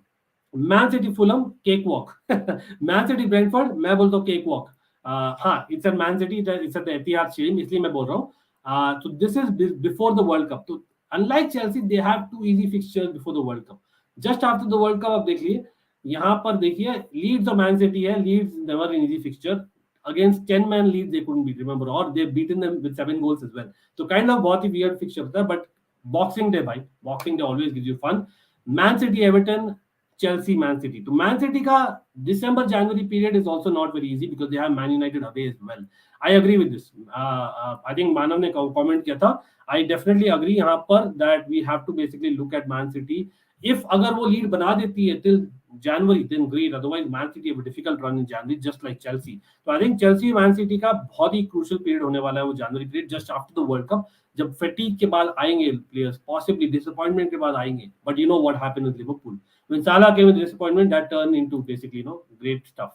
Man City Fulham cakewalk. Man City Brentford, मैं बोलता हूँ cakewalk. हाँ, it's at Man City, it's eight Etihad stadium, इसलिए मैं बोल रहा हूँ. तो this is before the World Cup. तो unlike Chelsea, they have two easy fixtures before the World Cup. Just after the World Cup आप देख लिए, यहाँ पर देखिए लीड्स और मैन सिटी है. Leeds never in easy fixture against 10 man lead, they couldn't beat, remember, or they've beaten them with 7 goals as well. So kind of बहुत ही weird fixture था, but Boxing Day भाई, Boxing Day always gives you fun. Man City, Everton, Chelsea, Man City. तो Man City का December January period is also not very easy because they have Man United away as well. I agree with this. I think मानव ने comment किया था. I definitely agree यहाँ पर that we have to basically look at Man City. If अगर वो lead बना देती है till January, then great. Otherwise, Man City have a difficult run in January, just like Chelsea. So I think Chelsea, Man City का बहुत ही crucial period होने वाला है वो January period, just after the World Cup. जब fatigue के बाद आएंगे players, possibly disappointment के बाद आएंगे. But you know what happened with Liverpool. When Salah came with disappointment, that turned into basically, great stuff.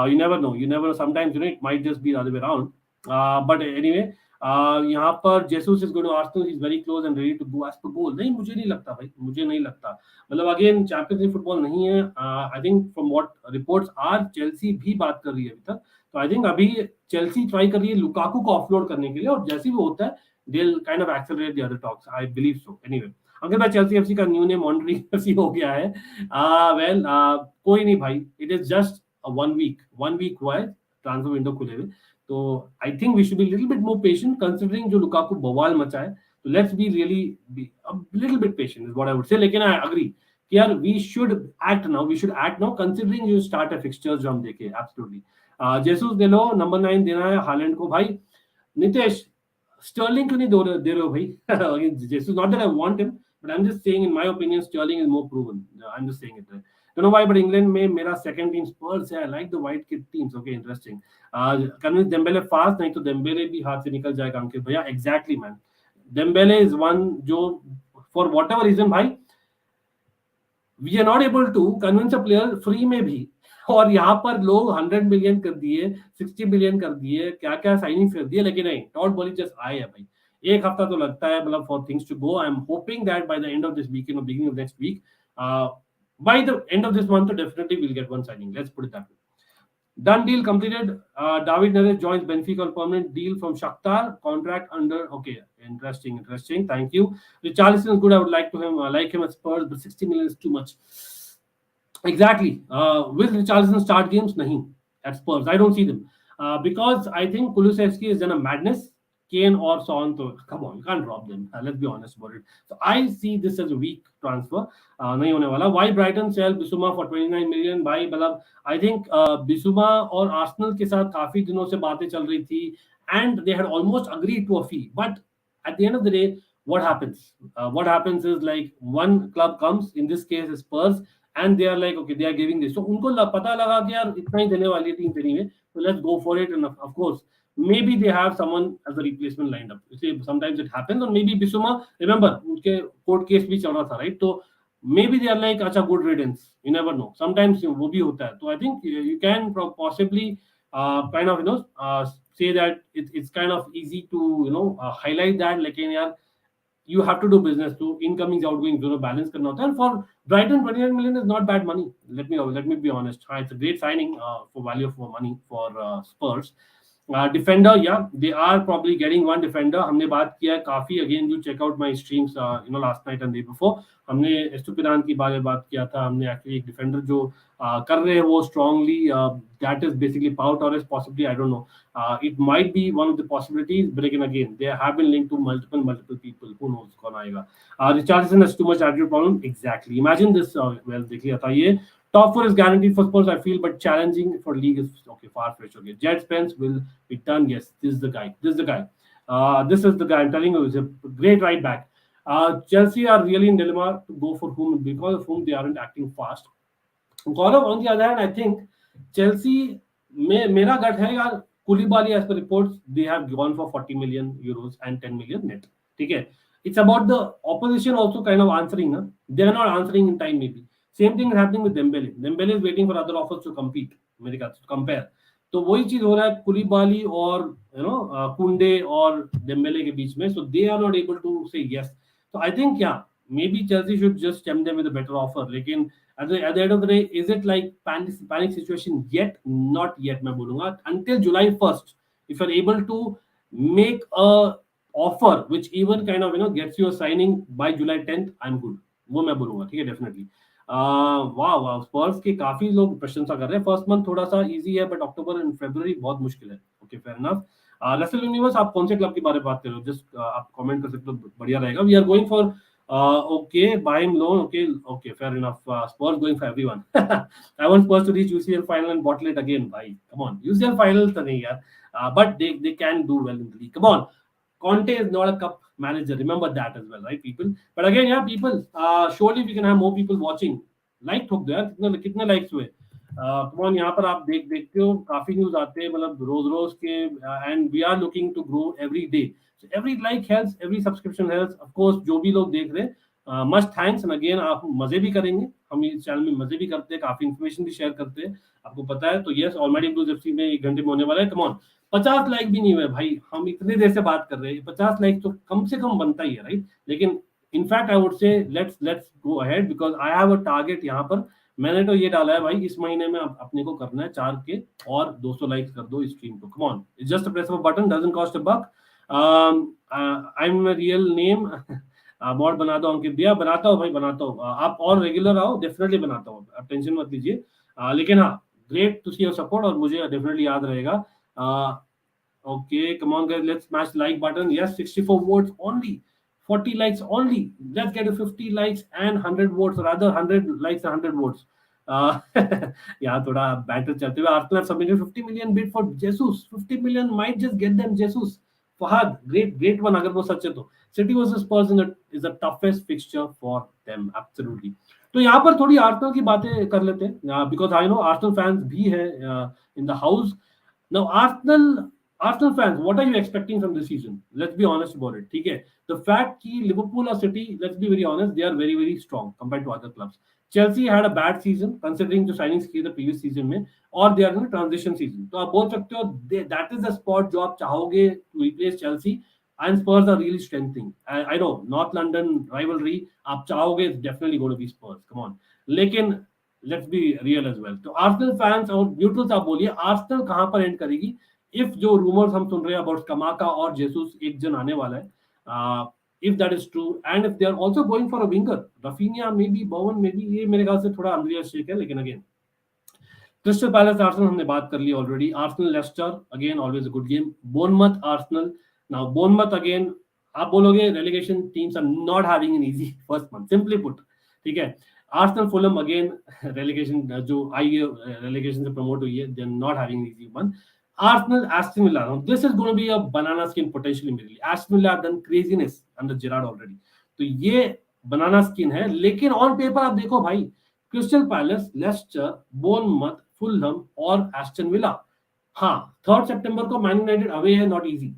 You never know. You never know. Sometimes, it might just be the other way around. But anyway, यहाँ पर Jesus is going to Arsenal. He's very close and ready to go as per goal. नहीं, मुझे नहीं लगता भाई, मुझे नहीं लगता. मतलब अगेन चैंपियंस लीग फुटबॉल नहीं है. I think from what reports are, Chelsea भी बात कर रही है अभी तक. तो आई थिंक अभी चेल्सी ट्राई कर रही है लुकाकू को ऑफलोड करने के लिए, और जैसे भी होता है they'll kind of accelerate the other talks. I believe so. Anyway, Ankit भाई, चेल्सी एफसी का न्यू नेम ऑनरी एफसी हो गया है. वेल, कोई नहीं भाई, it is just one week हुआ है ट्रांसफर विंडो खुले हुए. तो I think we should be little bit more patient considering जो लुकाकू बवाल मचा है. तो let's be really be a little bit patient is what I would say. लेकिन आई अग्री कि यार we should act now considering जो start है फिक्सचर्स जो हम देखे. एब्सोल्युटली. जेसूस दे लो, नंबर 9 देना है हालैंड को. भाई नितेश, Sterling क्यों नहीं दे रहे हो भाई? Jesus, not that I want him, but I'm just saying in my opinion Sterling is more proven. I'm just saying it. Don't know why, but England में मेरा second team Spurs है. I like the white kid teams. Okay, interesting. Convince Dembele fast, नहीं तो Dembele भी हाथ से निकल जाएगा अंकित भैया. Exactly man. Dembele is one जो for whatever reason भाई we are not able to convince a player free में भी, और यहाँ पर लोग 100 मिलियन कर दिए, 60 मिलियन कर दिए, क्या क्या साइनिंग कर दिए, लेकिन नहीं, टॉड बॉली जस्ट आए है भाई. एक हफ्ता तो लगता है मतलब for things to go. I am hoping that by the end of this weekend और beginning of next week, by the end of this month definitely will get one signing. Let's put it that way. Done deal completed. David Neres joins Benfica on permanent deal from Shakhtar. Contract under. Okay, interesting. Thank you. Richarlison is good. I would like him at Spurs, but 60 million is too much. Exactly. Will Richarlison start games? Nahi. At Spurs, I don't see them. Because I think Kulusevski has done a madness. Kane or Son, so come on, you can't drop them. Let's be honest about it. So I see this as a weak transfer. नहीं होने वाला. Why Brighton sell Bissouma for 29 million? भाई मतलब I think Bissouma और Arsenal के साथ काफी दिनों से बातें चल रही थी, and they had almost agreed to a fee. But at the end of the day, what happens? What happens is like one club comes, in this case is Spurs, and they are like, okay, they are giving this. So उनको पता लगा कि यार इतना ही देने वाली है team anyway, so let's go for it. And of course, maybe they have someone as a replacement lined up. Sometimes it happens. Or maybe Bissouma, remember उनके court case भी चल रहा था, right? So maybe they are like, अच्छा, good riddance. You never know. Sometimes वो भी होता है. So I think you can possibly kind of say that it's kind of easy to highlight that. लेकिन यार you have to do business to incomings, outgoings, balance करना होता है. And for Brighton, 29 million is not bad money. Let me be honest. It's a great signing for value for money for Spurs. Defender, yeah, they are probably getting one defender. हमने बात किया है काफी. Again, you check out my streams, last night and day before. हमने एस्टुपिनान की बारे में बात किया था. हमने actually एक defender जो कर रहे हैं वो strongly, that is basically Pau Torres, possibly, I don't know. It might be one of the possibilities, but again, they have been linked to multiple people. Who knows कौन आएगा? Richarlison has too much attitude problem. Exactly. Imagine this. Well, देख लिया था ये. Top 4 is guaranteed for Spurs, I feel, but challenging for league is okay, far-fetched. Okay, Jed Spence will return. Yes, this is the guy. This is the guy. I'm telling you, he's a great right back. Chelsea are really in dilemma to go for whom, because of whom they aren't acting fast. Gaurav, on the other hand, I think Chelsea, मेरा gut है यार, Koulibaly, as per reports, they have gone for 40 million euros and 10 million net. ठीक है? It's about the opposition also kind of answering. Huh? They are not answering in time, maybe. Same thing is happening with Dembele. Dembele is waiting for other offers to compete, मेरे ख्याल से, to compare. तो वही चीज हो रहा है कुलीबाली और कुंडे और डेम्बेले के बीच में. So they are not able to say yes. So I think, yeah, maybe Chelsea should just stem them with a better offer. लेकिन at the end of the day, is it like panic situation yet? Not yet, मैं बोलूंगा. Until July 1st, if you're able to make a offer which even kind of gets you a signing by July 10th, I'm good. वो मैं बोलूंगा. ठीक है, definitely. वाह, स्पर्स के काफी लोग प्रशंसा कर रहे हैं. फर्स्ट मंथ थोड़ा सा इजी है, बट अक्टूबर एंड फरवरी बहुत मुश्किल है. Okay, fair enough. Leicester universe, आप कौन से क्लब के बारे में बात कर रहे हो? जस्ट आप कमेंट कर सकते हो, बढ़िया रहेगा. We are going for okay, buy him loan. Okay, fair enough. Spurs going for everyone. I want Spurs to reach UCL final and bottle it again. भाई कम ऑन, यूसीएल फाइनल तो नहीं यार, but they can do well in the league. Come on. Conte is not a cup manager. Remember that as well, right, people? But again, yeah, people, surely we can have more people watching. Like ठोक दो यार, कितने likes हुए? Come on, यहाँ पर आप देखते हो काफी न्यूज आते हैं, मतलब रोज के, and we are looking to grow every day. So every like helps, every subscription helps. Of course, जो भी लोग देख रहे हैं, much thanks. And again, आप मजे भी करेंगे, हम इस चैनल में मजे भी करते हैं, काफी इन्फॉर्मेशन भी शेयर करते हैं, आपको पता है. तो यस, ऑलरेडी ब्लूज एफसी में 1 घंटे में होने वाला है. कम ऑन, 50 लाइक भी नहीं हुए भाई, हम इतनी देर से बात कर रहे हैं. 50 लाइक तो कम से कम बनता ही है, राइट? लेकिन इनफैक्ट आई वुड से let's go ahead, because I have a target. यहाँ पर मैंने तो ये डाला है भाई, इस महीने में अपने को करना है 4 के और 200 लाइक्स कर दो इस स्ट्रीम को. Come on, it's just a press of a button, doesn't cost a buck. I am real name. Mod बना दो अंकित दिया. बनाता हूँ भाई, बनाता हूँ. आप और रेगुलर आओ, डेफिनेटली बनाता हूँ, आप टेंशन मत लीजिए. लेकिन हाँ, great to see your support, और मुझे डेफिनेटली याद रहेगा. Okay, come on guys, let's smash like button. Yes, 64 votes only, 40 likes only. Let's get to 50 likes and 100 votes, or rather 100 likes and 100 votes. यहाँ थोड़ा बैटर चलते हुए. Arsenal have submitted 50 million bid for Jesus. 50 million might just get them Jesus. Fahad, great one. अगर वो सच है तो City versus Spurs is the toughest fixture for them, absolutely. तो यहाँ पर थोड़ी आर्सेनल की बातें कर लेते हैं, because I know Arsenal fans भी है in the house. Now, Arsenal fans, what are you expecting from this season? Let's be honest about it. ठीक है, the fact कि Liverpool और City, let's be very honest, they are very very strong compared to other clubs. Chelsea had a bad season considering the signings किए the previous season में, और they are in a transition season. तो आप बोल सकते हो that is the spot जो आप चाहोगे to replace Chelsea, and Spurs are really strengthening. I know North London rivalry आप चाहोगे, it's definitely going to be Spurs. Come on, लेकिन let's be real as well. तो Arsenal fans और neutrals आप बोलिए, Arsenal कहाँ पर एंड करेगी? इफ जो रूमर्स हम सुन रहे हैं अबाउट कमाका और जेसूस एक जन आने वाला है, if that is true, and if they are also going for a winger, Raphinha maybe, Bowen maybe, ये मेरे ख्याल से थोड़ा अनरियलिस्टिक है. लेकिन अगेन, क्रिस्टल पैलेस आर्सेनल हमने बात कर ली already. Arsenal Leicester, again always a good game. Bournemouth Arsenal. Now Bournemouth again, आप बोलोगे relegation teams are not having an easy first month, simply put. ठीक है, आर्सेनल फुलहम अगेन रेलेगेशन जो आई है, रेलेगेशन से प्रमोट हुई है, they are not having easy one. Arsenal, Aston Villa. Now, this is going to be a banana skin potentially. Immediately, Aston Villa have done craziness under Gerrard already. तो ये banana skin है, लेकिन on paper आप देखो भाई, Crystal Palace, Leicester, Bournemouth, Fulham और Aston Villa. हाँ, 3 सितंबर को मैन यूनाइटेड अवे है, not easy,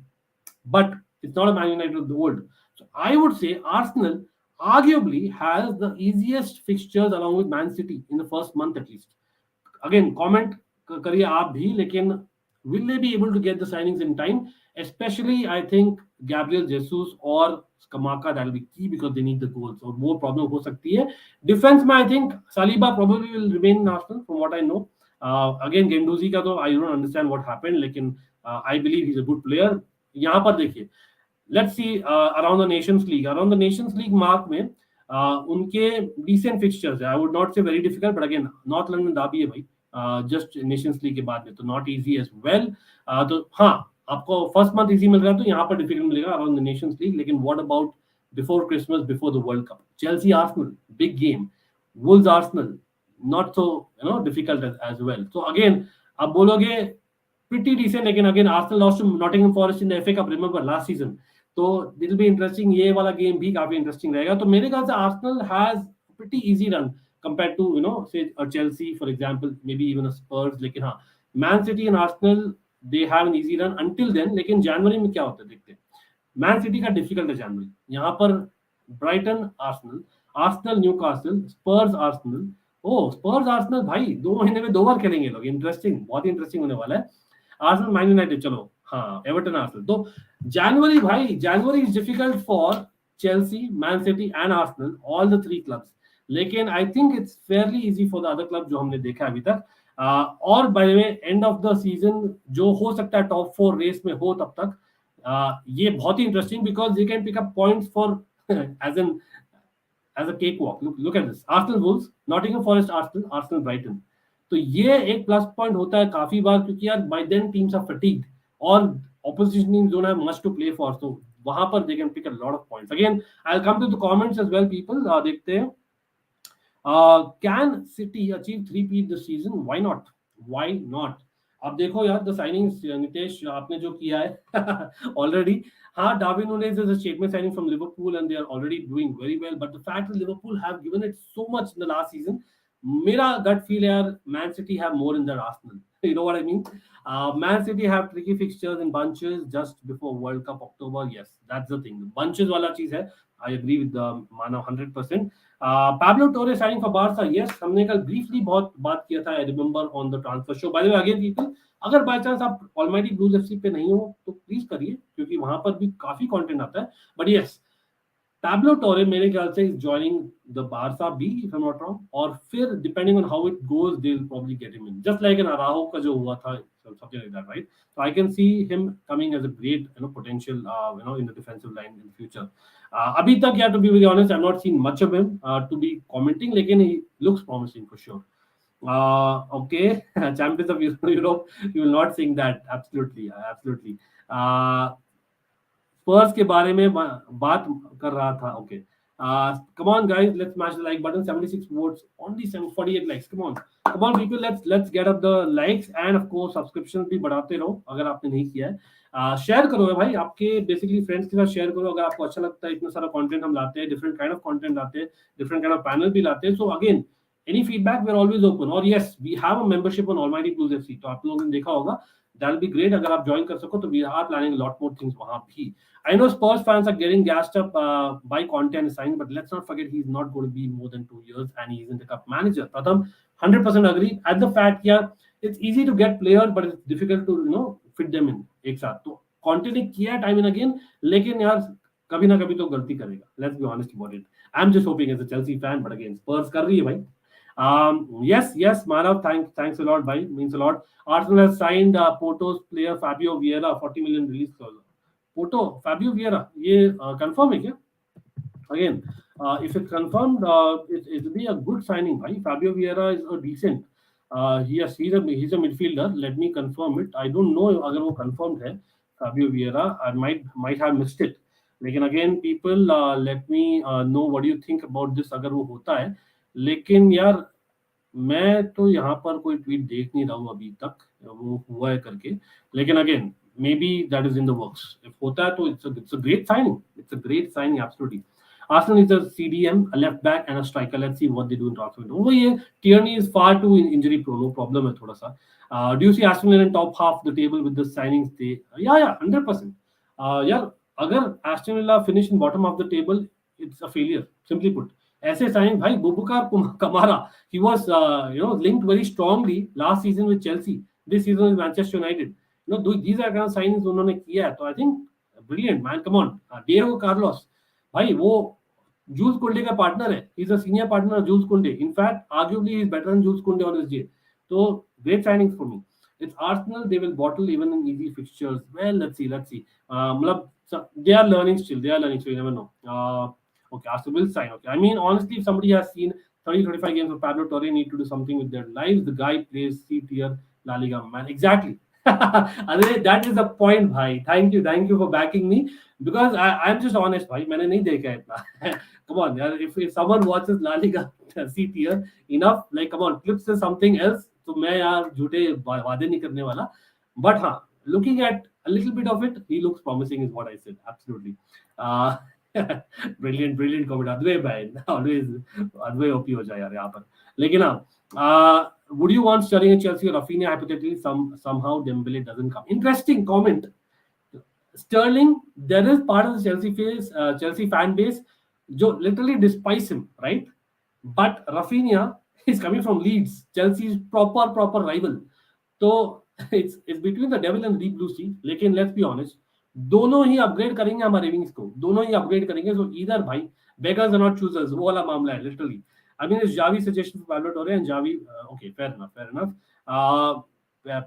but it's not a Man United of the world. So I would say Arsenal arguably has the easiest fixtures along with Man City in the first month at least. Again, comment करिए आप भी, लेकिन will they be able to get the signings in time? Especially I think Gabriel Jesus और Skamaka, that will be key because they need the goals. और वो problem हो सकती है. Defense में I think Saliba probably will remain in Arsenal from what I know. Again Guendouzi का तो I don't understand what happened, लेकिन I believe he's a good player. यहाँ पर देखिए, let's see around the Nations league. Around the Nations league mark में उनके decent fixtures है. I would not से very difficult, but again north London दाबी है भाई, जस्ट नेशंस लीग के बाद में, तो नॉट इजी एज वेल. तो हाँ, आपको फर्स्ट मंथ इजी मिल रहा है, तो यहाँ पर डिफिकल्ट मिलेगा अराउंड द नेशंस लीग. लेकिन what about before Christmas, before the World cup? Chelsea Arsenal, big game. Wolves Arsenal, not so difficult as well. So again, आप बोलोगे pretty decent, लेकिन again Arsenal lost to Nottingham Forest in the FA Cup, remember last season. तो it will be interesting. ये वाला game भी काफी interesting रहेगा. तो मेरे ख्याल से Arsenal has pretty easy run compared to say a Chelsea for example, maybe even a Spurs. लेकिन हाँ, Man City and Arsenal they have an easy run until then. लेकिन जनवरी में क्या होता है देखते हैं. मैन सिटी का डिफिकल्ट है जनवरी. यहाँ पर ब्राइटन आर्सेनल, आर्सेनल न्यूकासल, स्पर्स आर्सेनल. ओ स्पर्स आर्सेनल भाई 2 महीने में 2 बार खेलेंगे लोग. इंटरेस्टिंग, बहुत इंटरेस्टिंग होने वाला है. आर्सेनल मैन यूनाइटेड, चलो हाँ, एवर्टन आर्सेनल. तो जनवरी भाई, January is difficult for Chelsea, Man City and Arsenal, all the 3 clubs. लेकिन I think it's fairly easy for the other club जो हमने देखा अभी तक. और by the way and of the season जो हो सकता है टॉप 4 रेस में हो तब तक, ये बहुत ही interesting because you can pick up points for as a cakewalk. Look at this. Arsenal Wolves, Nottingham Forest Arsenal, Arsenal Brighton. तो ये एक प्लस पॉइंट होता है काफी बार, क्योंकि यार by then teams are fatigued और opposition teams don't have much to play for. So वहां पर they can pick a lot of points. Again, I'll come to the comments as well, people. देखते हैं. Can City achieve 3-peat this season? Why not? Why not? अब देखो यार, the signings Nitesh आपने जो किया है ऑलरेडी. हाँ, Darwin Nunez is a statement signing from Liverpool and they are already doing very well, but the fact that Liverpool have given it so much in the last season, मेरा gut feel यार Man City have more in there Arsenal. You know what I mean? Man City have tricky fixtures in bunches just before World Cup October. Yes, that's the thing. The bunches वाला चीज है. I agree with the Manav 100%. Pablo Torre signing for Barca. Yes, हमने कल briefly बहुत बात किया था. I remember on the transfer show. By the way, again people, अगर by chance आप Almighty Blues FC पे नहीं हो तो प्लीज करिए, क्योंकि वहां पर भी काफी कंटेंट आता है. But yes, Pablo Torre मेरे ख्याल से is joining the Barca B, if I'm not wrong, और फिर depending on how it goes, they'll probably get him in. Just like an Araujo का जो हुआ था, something like that, right? So I can see him coming as a great, potential, in the defensive line in the future. अभी तक, yeah, to be very honest, I've not seen much of him to be commenting, लेकिन he looks promising for sure. Okay, Champions of Europe, you will not sing that. Absolutely, absolutely. स्पर्स के बारे में बात कर रहा था. Okay, come on guys, let's smash the like button. 76 votes, only 48 likes. Come on people, let's get up the likes and of course subscriptions भी बढ़ाते रहो अगर आपने नहीं किया है. शेयर करो भाई, आपके बेसिकली फ्रेंड्स के साथ शेयर करो अगर आपको अच्छा लगता है. इतना सारा कंटेंट हम लाते हैं, डिफरेंट काइंड ऑफ कंटेंट लाते हैं, डिफरेंट काइंड ऑफ पैनल भी लाते हैं. So again, any feedback, we're always open. और yes, we have a membership on Almighty Blues FC, तो आप लोगों ने देखा होगा. That'll be great अगर आप join कर सको, तो we are planning a lot more things वहाँ भी. I know Spurs fans are getting gassed up by content signing, but let's not forget he's not going to be more than 2 years and he isn't a cup manager. Pratham, 100% agree at the fact, yeah, it's easy to get players, but it's difficult to fit them in एक साथ. तो content ने किया time and again, लेकिन यार कभी ना कभी तो गलती करेगा. Let's be honest about it. I'm just hoping as a Chelsea fan, but again Spurs कर रही है भाई. Yes, Manav, thanks a lot, bhai, means a lot. Arsenal has signed Porto's player Fabio Vieira, 40 million release clause. Porto, Fabio Vieira, ये confirm है क्या? Again, if it's confirmed, it will be a good signing, bhai. Fabio Vieira is a decent. Yes, he's a midfielder. Let me confirm it. I don't know अगर वो confirmed है Fabio Vieira. I might have missed it. लेकिन again, people, let me know what do you think about this अगर वो होता है. लेकिन यार मैं तो यहाँ पर कोई ट्वीट देख नहीं रहा हूँ अभी तक वो हुआ है करके. लेकिन again may be that is in the works. If होता है तो it's a great signing, absolutely. Arsenal is a CDM, a left back and a striker. Let's see what they do in transfer window. वो ये Tierney is far too injury prone. No problem है थोड़ा सा. Do you see Aston Villa in top half of the table with the signings? They yeah 100%. यार अगर Aston Villa finish in bottom of the table, it's a failure. Simply put. ऐसे sign भाई बुबुकार कमारा, he was linked very strongly last season with Chelsea, this season with Manchester United. These are kind of signings उन्होंने किया है, तो I think brilliant man. Come on, Diego Carlos भाई वो joules कुंडे का पार्टनर है, he is a senior partner of Jules Kounde. In fact, arguably he is better than Jules Kounde on his day. So great signings for me. It's Arsenal, they will bottle even in easy fixtures. Well, let's see. They are learning still. You never know. Okay, Arsenal will sign. Okay, I mean, honestly, if somebody has seen 30-35 games of Pablo Torre, need to do something with their lives. The guy plays C-tier La Liga, man. Exactly. That is the point, bhai. Thank you for backing me, because I'm just honest, bhai. मैंने नहीं देखा है इतना. Come on, यार. If someone watches La Liga C-tier enough, like come on, clips is something else. तो मैं यार झूठे वादे नहीं करने वाला. But हाँ, looking at a little bit of it, he looks promising, is what I said. Absolutely. Brilliant comment. Advait भाई, always अद्वै OP हो जाए यार यहाँ पर. लेकिन हाँ, would you want Sterling in Chelsea or Raphinha hypothetically? Somehow Dembele doesn't come. Interesting comment. Sterling, there is part of the Chelsea fan base जो literally despise him, right? But Raphinha is coming from Leeds, Chelsea's proper rival. So it's between the devil and deep blue sea. लेकिन let's be honest, दोनों ही upgrade करेंगे हमारे wings को, दोनों ही upgrade करेंगे. सो either भाई, beggars are not choosers, वो वाला मामला है literally. I mean, it's Javi's suggestion for Pablo Torre and Javi. Okay, fair enough.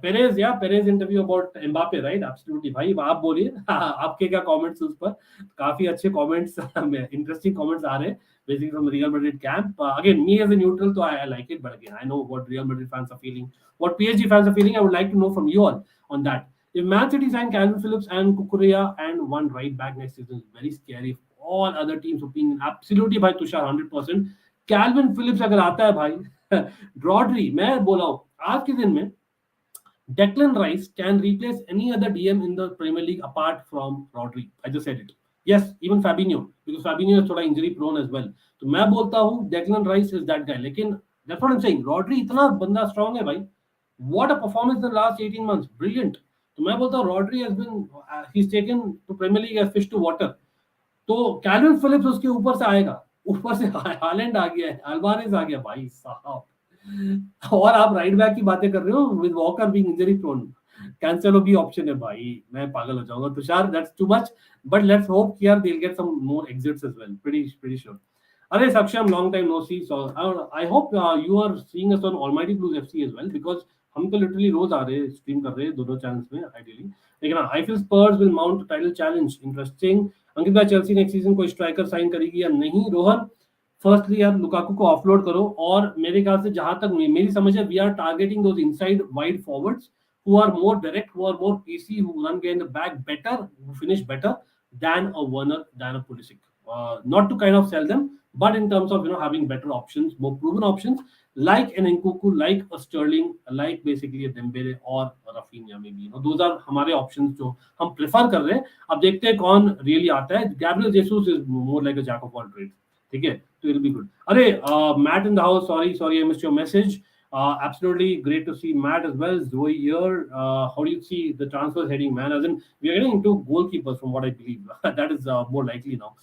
Perez interview about Mbappe, right? Absolutely, भाई आप बोलिए आपके क्या comments उस पर. काफी अच्छे comments, interesting comments आ रहे हैं basically from the Real Madrid camp. Again, me as a neutral, so I like it, but again, I know what Real Madrid fans are feeling, what PSG fans are feeling. I would like to know from you all on that. If Man City sign Calvin Phillips and Kukurea and one right back next season, is very scary. If all other teams' opinion, absolutely भाई Tushar 100%. Calvin Phillips अगर आता है भाई, Rodri, मैं बोला हूँ आज के दिन में Declan Rice can replace any other DM in the Premier League apart from Rodri. I just said it. Yes, even Fabinho, because Fabinho is थोड़ा injury prone as well. तो मैं बोलता हूँ Declan Rice is that guy. लेकिन that's what I'm saying. Rodri इतना बंदा strong है भाई. What a performance in the last 18 months. Brilliant. तो मैं बोलता हूँ Rodri has been, he's taken to Premier League as fish to water. तो Calvin Phillips उसके ऊपर से आएगा. ऊपर से हालैंड आ गया है, अल्वारेज आ गया भाई साहब. और आप राइट बैक की बातें कर रहे हो with Walker being injury prone. Cancelo भी ऑप्शन है भाई, मैं पागल हो जाऊंगा. Tushar, that's too much, but let's hope कि यार they will get some more exits as well. Pretty sure. अरे Saksham, long time no see. So I hope you are seeing us on Almighty Blues FC as well, because हम तो literally रोज आ रहे हैं, stream कर रहे हैं दोनों चैनल्स में आइडियली. लेकिन I feel Spurs will mount title challenge. Interesting. Ankit भाई, चेल्सी नेक्स्ट सीजन कोई स्ट्राइकर साइन करेगी या नहीं? रोहन, फर्स्टली यार लुकाकू को ऑफलोड करो, और मेरे ख्याल से जहां तक मेरी समझ है, we are targeting those inside wide forwards who are more direct, who are more PC, who run in the back better, who finish better than a Werner, than a Pulisic. Not to kind of sell them, but in terms of having better options, more proven options, like an Incl, like a Sterling, like basically a Dembele or a Raphinha maybe. Those are हमारे options जो हम prefer कर रहे हैं. अब देखते हैं कौन really आता है. Gabriel Jesus is more like a jack of all trades. ठीक है, तो it'll be good. अरे Matt in the house, sorry I missed your message. Absolutely great to see Matt as well. Zoe here. How do you see the transfers heading, man? As in, we are getting into goalkeepers from what I believe. That is more likely now.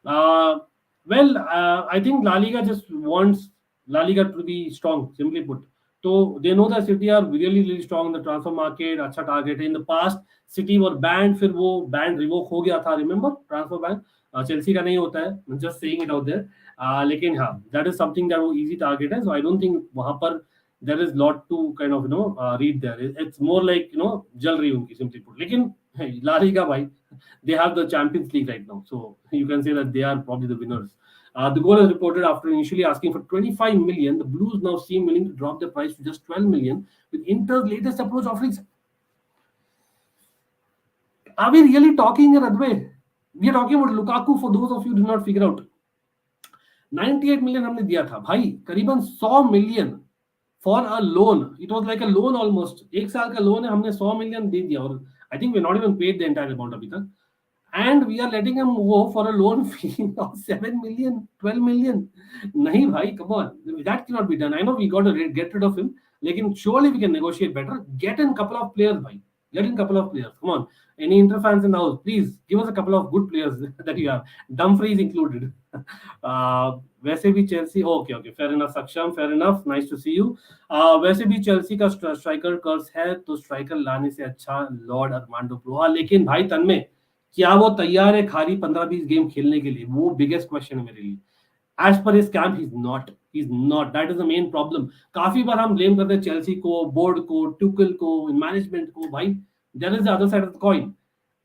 I think La Liga just wants La Liga to be strong, simply put. So they know that City are really strong in the transfer market. अच्छा target है. In the past, City were banned, फिर वो ban revoke हो गया था. Remember transfer ban? Chelsea का नहीं होता है. I'm just saying it out there. लेकिन हाँ, that is something that वो easy target है. So I don't think वहाँ पर there is lot to kind of read there. It's more like जल रही उनकी, simply put. लेकिन La Liga भाई, they have the Champions League right now, so you can say that they are probably the winners. The goal is reported after initially asking for 25 million. The Blues now seem willing to drop the price to just 12 million with Inter's latest approach offerings. Are we really talking in that way? We are talking about Lukaku. For those of you who do not figure out, 98 million हमने दिया था भाई, करीबन 100 million for a loan. It was like a loan almost. एक साल का loan है, हमने 100 million दे दिया, और I think we not even paid the entire amount अभी तक. and we are letting him go for a loan fee of 7 million, 12 million. Nahi bhai, come on, that cannot be done. I know we got to get rid of him, lekin surely we can negotiate better. Get in couple of players bhai, get in couple of players, come on. Any Inter fans in the house, please give us a couple of good players that you have, Dumfries included. वैसे भी Chelsea, okay okay, fair enough Saksham, fair enough, nice to see you. वैसे भी Chelsea का striker कर्स है, तो striker लाने से अच्छा लॉर्ड अरमांडो ब्रोहा। लेकिन भाई तन्मय, क्या वो तैयार है खाली 15-20 गेम खेलने के लिए? वो बिगेस्ट क्वेश्चन है मेरे लिए। As per his camp he is not, that is the main problem. काफी बार हम ब्लेम करते हैं चेल्सी को, बोर्ड को, टुकल को, मैनेजमेंट को। भाई that is the other side of the coin.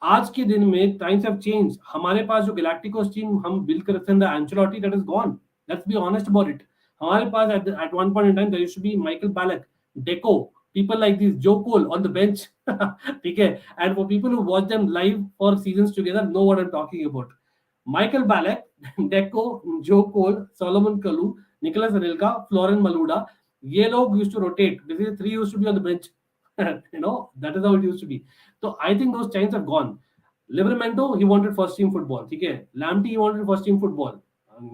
आज के दिन में टाइम्स हैव चेंज। हमारे पास जो गैलाक्टिकोस टीम हम बिल्ड कर रहे थे, Ancelotti, that is gone. Let's be honest about it. हमारे पास at one point in time there used to be Michael Ballack, Deco, people like this, Joe Cole on the bench. ठीक है, and for people who watch them live for seasons together know what I'm talking about. Michael Ballack, Deco, Joe Cole, Solomon Kalou, Nicolas Anelka, Florian Malouda, ये लोग used to rotate. Basically, three used to be on the bench. You know, that is how it used to be. So I think those times have gone. Livramento, he wanted first team football. ठीक है, Lamptey, he wanted first team football.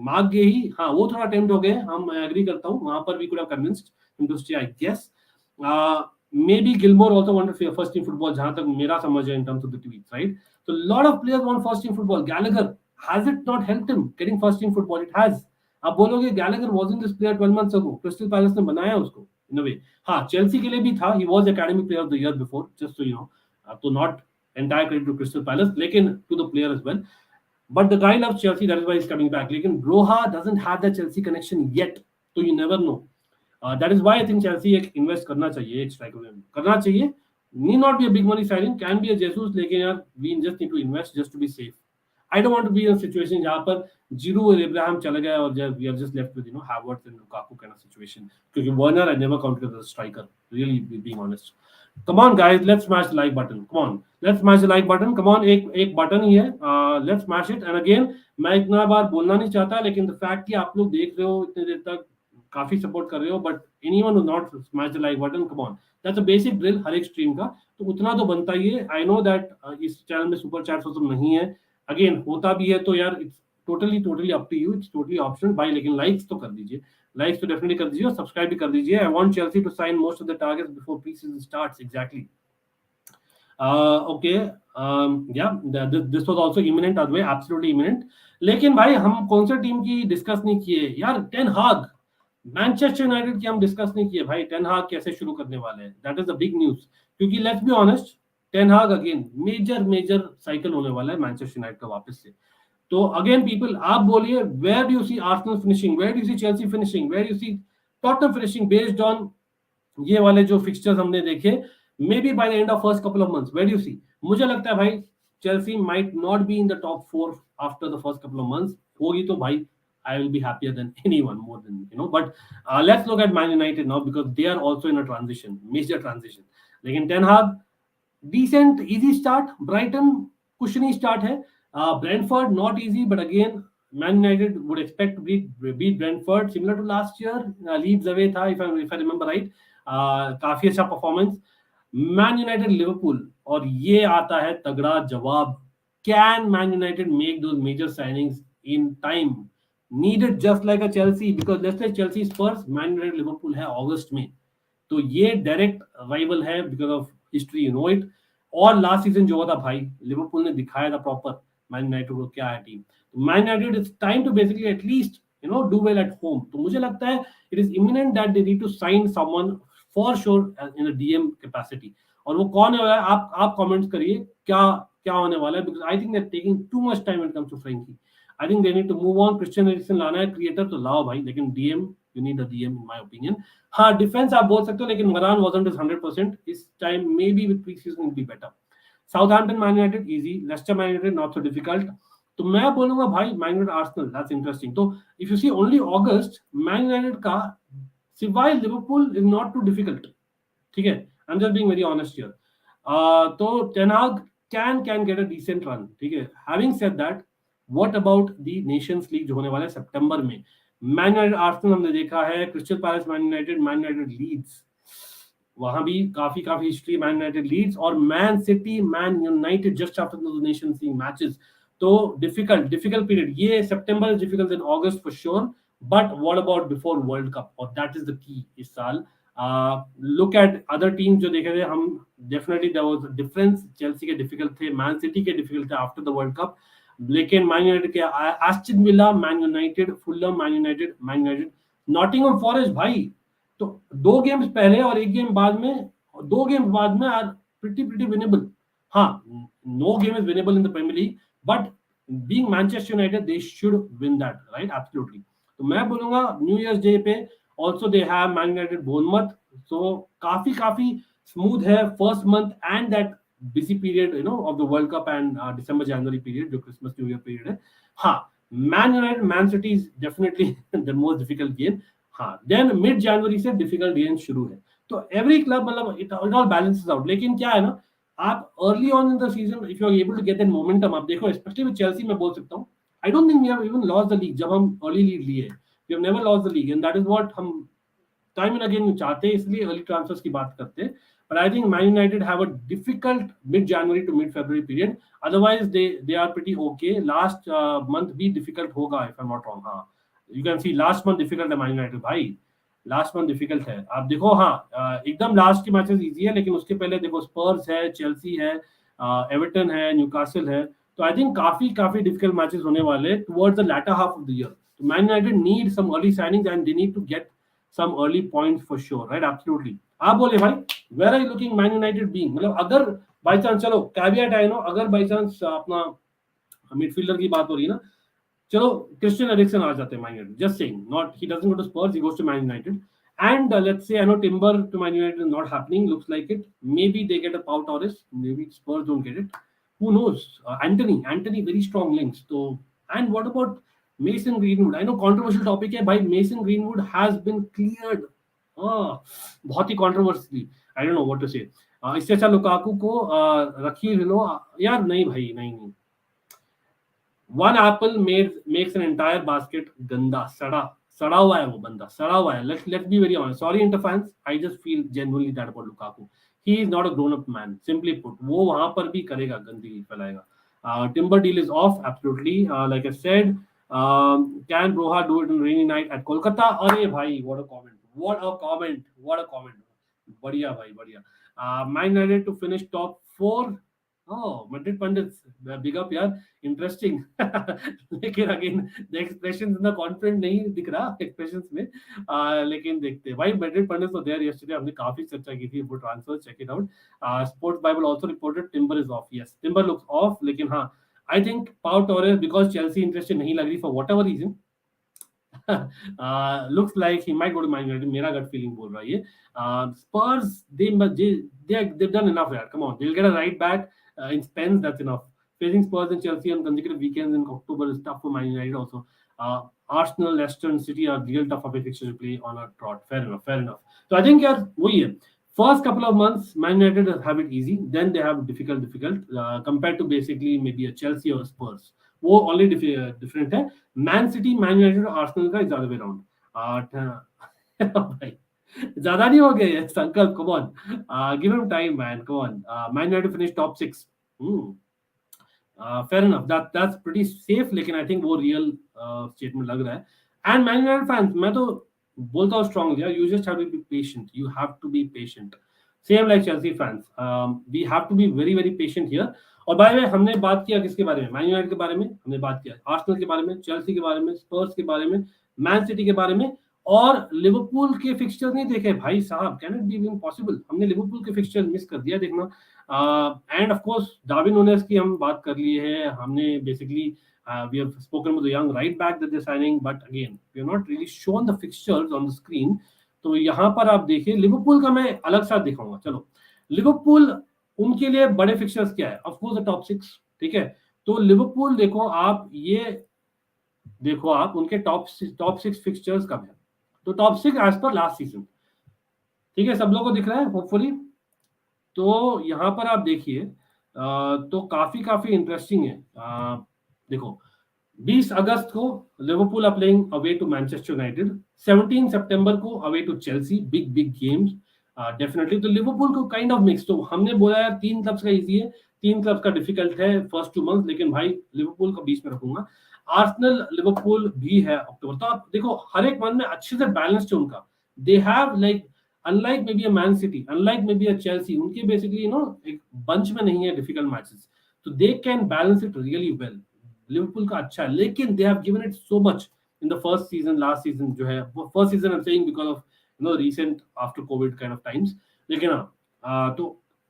Marc Guehi, हाँ वो थोड़ा attempt हो गए, हम agree करता हूँ, वहां पर भी could have convinced him to stay, I guess. Maybe Gilmour also wanted first team football, जहां तक मेरा समझ है in terms of the tweets, right? So a lot of players want first team football. Gallagher, has it not helped him getting first team football? It has. आप बोलोगे Gallagher wasn't this player 12 months ago. Crystal Palace ने बनाया उसको in a way. हाँ, Chelsea के लिए भी था, he was academy player of the year before, just so you know. तो not entire credit to Crystal Palace, लेकिन to the player as well. But the guy loves Chelsea, that is why he's coming back. लेकिन Broha doesn't have that Chelsea connection yet, so you never know. That is why I think Chelsea एक invest करना चाहिए, एक striker में करना चाहिए. Need not be a big money signing, can be a Jesus, लेकिन यार we just need to invest just to be safe. I don't want to be in a situation जहाँ पर Giroud और Abraham चले गए और we are just left with, you know, Havertz and Lukaku kind of situation. क्योंकि Werner I never counted as a striker, really being honest. Come on guys, let's smash the like button. Come on, let's smash the like button. Come on, एक button ही है. Let's smash it. And again, मैं इतना बार बोलना नहीं चाहता, लेकिन the fact कि आप लोग देख रहे हो इतने देर तक, काफी सपोर्ट कर रहे हो, but anyone who not smash the like button, come on, that's a basic drill हर एक स्ट्रीम का, तो उतना तो बनता ही है. I know that इस चैनल में सुपर चैट्स तो नहीं है, अगेन होता भी है तो यार it's totally up to you, it's totally optional भाई, लेकिन लाइक्स तो कर दीजिए, लाइक्स तो डेफिनेटली कर दीजिए और सब्सक्राइब भी कर दीजिए. I want Chelsea to sign most of the targets before pre-season starts. Exactly. Okay. Yeah, this was also imminent, by the way, absolutely imminent. लेकिन भाई हम कौन सा टीम की डिस्कस नहीं किए यार? टेन हाग, मैनचेस्टर यूनाइटेड की हम डिस्कस नहीं किए भाई. टेन हाग कैसे शुरू करने वाले हैं, that is the big news. क्योंकि लेट्स बी ऑनेस्ट, टेन हाग अगेन मेजर साइकिल होने वाला है मैनचेस्टर यूनाइटेड का वापस से. तो अगेन पीपल, आप बोलिए, where do you see Arsenal finishing, where do you see Chelsea finishing, where you see Tottenham finishing based on ये वाले जो फिक्सचर्स हमने देखे, maybe by the end of first couple of months? Where do you see? मुझे लगता है भाई Chelsea might not be in the top 4 after the first couple of months. होगी तो भाई I will be happier than anyone, more than, you know. But let's look at Man United now, because they are also in a transition, major transition. लेकिन Ten Hag, decent, easy start. Brighton, cushiony start है. Brentford, not easy, but again, Man United would expect to beat Brentford, similar to last year. Leeds away था, if I remember right. काफी अच्छा performance. Man United, Liverpool, और ये आता है तगड़ा जवाब. Can Man United make those major signings in time? Needed just like a Chelsea, because let's say Chelsea Spurs, Man United Liverpool है अगस्त में, तो ये डायरेक्ट राइवल है because of history, you know it. और लास्ट सीजन जो हुआ था भाई, लिवरपूल ने दिखाया था प्रॉपर मैन यूनाइटेड को क्या है टीम. तो Man United it's time to basically at least, you know, do well at home. तो मुझे लगता है it is imminent that they need to sign someone for sure in a DM capacity. और वो कौन है, आप कमेंट्स करिए क्या होने वाला है, because I think they are taking too much time when it comes to Frenkie. I think they need to move on. Christian Eriksen लाना है, क्रिएटर तो लाओ भाई, लेकिन DM, you need a DM in my opinion. हाँ, defence आप बोल सकते हो, लेकिन Moran wasn't his 100%. इस time maybe with pre-season will be better. Southampton, Man United easy. Leicester, Man United not so difficult. तो मैं बोलूंगा भाई Man United, Arsenal, that's interesting. तो if you see only August, Man United का सिवाय Liverpool is not too difficult. ठीक है, I'm just being very honest here. तो Ten Hag can get a decent run. ठीक है, having said that, What about the Nations League जो होने वाला है सितंबर में? मैन यूनाइटेड आर्सेनल हमने देखा है, Crystal Palace Man United Leeds. वहां भी काफी काफी हिस्ट्री, मैन यूनाइटेड लीड्स, और Man City Man United just after the Nations League matches. तो डिफिकल्ट पीरियड, ये September is difficult in August for sure, but what about before World Cup, और that is the key इस साल। Look at other team जो देखे थे हम, definitely there was a difference. Chelsea के डिफिकल्ट थे, मैन सिटी के डिफिकल्ट थे आफ्टर द वर्ल्ड कप, लेकिन मैन यूनाइटेड के, Aston Villa Man United, Fulham Man United, Nottingham Forest भाई, तो 2 गेम्स पहले और 1 गेम बाद में, 2 गेम्स बाद में आर प्रिटी विनेबल। हाँ, no game is winnable in the Premier League, but being Manchester United they should win that, right, absolutely. तो मैं बोलूंगा न्यू ईयर्स डे पे also they have Man United Bournemouth, so काफी काफी smooth है first month and that busy period you know of the World Cup and December January period जो Christmas New Year period है। हाँ, Man United man city is definitely the most difficult game. हाँ, then mid जनवरी से difficult game शुरू है, तो every club मतलब इट ऑल बैलेंसेस आउट। लेकिन क्या है ना, आप early on in the season if you are able to get that momentum, आप देखो स्पेशली विद चेल्सी, मैं बोल सकता हूँ I don't think we have even lost the league. जब हम अर्ली लीड लिए, we have never lost the league, and that is what हम टाइम एंड अगेन चाहते हैं, इसलिए अर्ली ट्रांसफर्स की बात करते हैं। But I think Man United have a difficult mid-January to mid-February period. Otherwise, they are pretty okay. Last month भी difficult होगा if I'm not wrong. हाँ, you can see last month difficult है Man United भाई, last month difficult है। आप देखो, हाँ, एकदम लास्ट के मैचेस इजी है, लेकिन उसके पहले देखो स्पर्स है, चेल्सी है, एवर्टन है, न्यूकासल है, तो आई थिंक काफी काफी डिफिकल्ट मैचेस होने वाले towards the latter half of the year. तो Man United need some early signings and they need to get some early points for sure, right? Absolutely. आप बोले भाई, where are you looking Man United being? मतलब अगर by chance, चलो caveat है no, अगर by chance अपना midfielder की बात हो रही है ना, चलो क्रिस्टियन एरिक्सन आ जाते हैं Man United, just saying, not he doesn't go to Spurs, he goes to Man United, and let's say I know Timber to Man United is not happening, looks like it, maybe they get a Pau Torres, maybe Spurs don't get it, who knows? Antony very strong links, so, and what about Mason Greenwood? I know controversial topic है भाई, Mason Greenwood has been cleared, बहुत ही controversially, I don't know what to say। इससे अच्छा Lukaku को रखी लो यार, नहीं भाई, नहीं, one apple makes an entire basket, गंदा सड़ा हुआ है वो बंदा, सड़ा हुआ है। Let's be very honest, sorry Inter fans, I just feel genuinely that about Lukaku, he is not a grown up man, simply put, वो वहां पर भी करेगा, गंदगी फैलाएगा। Timber deal is off absolutely, like I said, can Broja do it in rainy night at Kolkata? अरे भाई, what a comment, बढ़िया भाई, बढ़िया। Man United to finish top 4, Madrid Pandits, big up यार, इंटरेस्टिंग। लेकिन अगेन द एक्सप्रेशन इतना confident नहीं दिख रहा एक्सप्रेशंस में, लेकिन देखते हैं भाई। मैड्रिड पंडित्स तो देयर यस्टरडे, हमने काफी चर्चा की थी वो transfer, check it out. Sports Bible also reported Timber is off, yes, Timber looks off, लेकिन हाँ, I think Pau Torres, because Chelsea interested नहीं लग रही for whatever reason, looks like he might go to Man United, मेरा gut feeling बोल रहा है ये। Spurs, they've done enough यार, come on, they'll get a right back in Spence, that's enough। Facing Spurs and Chelsea on consecutive weekends in October is tough for Man United also। Arsenal, Leicester and City are real tough away fixtures to play on a trot, fair enough। So I think यार वही है, first couple of months Man United have it easy, then they have difficult compared to basically maybe a Chelsea or a Spurs, वो already different है। Man City, Man United, Arsenal का ज्यादा way round. भाई ज्यादा नहीं हो गए ये संकल्प, come on, give him time man, come on. Man United finish top 6, fair enough, that's pretty safe, लेकिन आई थिंक वो रियल स्टेटमेंट लग रहा है। एंड मैन यूनाइटेड फैंस, मैं तो बोलता हूँ स्ट्रांगली यार, you just have to be patient, you have to be patient, same like Chelsea fans, we have to be very very patient here. और बाय द वे, हमने बात किया किसके बारे में? मैन यूनाइटेड के बारे में हमने बात किया, आर्सेनल के बारे में, चेल्सी के बारे में, स्पर्स के बारे में, मैन सिटी के बारे में, और लिवरपूल के फिक्सचर नहीं देखे भाई साहब, can it be even possible? हमने लिवरपूल के फिक्सचर मिस कर दिया देखना। And of course Darwin Nunez की हम बात कर लिए है, हमने basically we have spoken about the young right back that they're signing, but again we have not really shown the fixtures on the screen। तो यहाँ पर आप देखिए, लिवरपूल का मैं अलग साथ दिखाऊंगा। चलो, लिवरपूल, उनके लिए बड़े फिक्चर्स क्या है? ऑफ कोर्स द टॉप 6, ठीक है। तो लिवरपूल देखो आप, ये देखो आप उनके टॉप 6 फिक्चर्स कब है, तो top 6 as per last season, ठीक है, सब लोगों को दिख रहा है होपफुली। तो यहाँ पर आप देखिए, तो काफी इंटरेस्टिंग है। देखो, 20 अगस्त को Liverpool are playing away to Manchester United, 17 सितंबर को away to Chelsea, big games. Definitely. तो लिवरपूल को काइंड ऑफ मिक्स, तो हमने बोला यार 3 क्लब्स का इजी है, 3 क्लब्स का डिफिकल्ट है फर्स्ट 2 मंथ, लेकिन भाई लिवरपूल को बीच में रखूंगा। आर्सेनल लिवरपूल भी है अक्टूबर, तो आप देखो हर एक मंथ में अच्छे से बैलेंस्ड है उनका। They have like unlike may be a man city, unlike may be a Chelsea, उनके बेसिकली एक बंच में नहीं है डिफिकल्ट मैचेस, तो they can balance it really well. Liverpool का अच्छा है, लेकिन they have given it so much in the first season, last season जो है first season I am saying because of recent after covid kind of times, लेकिन तो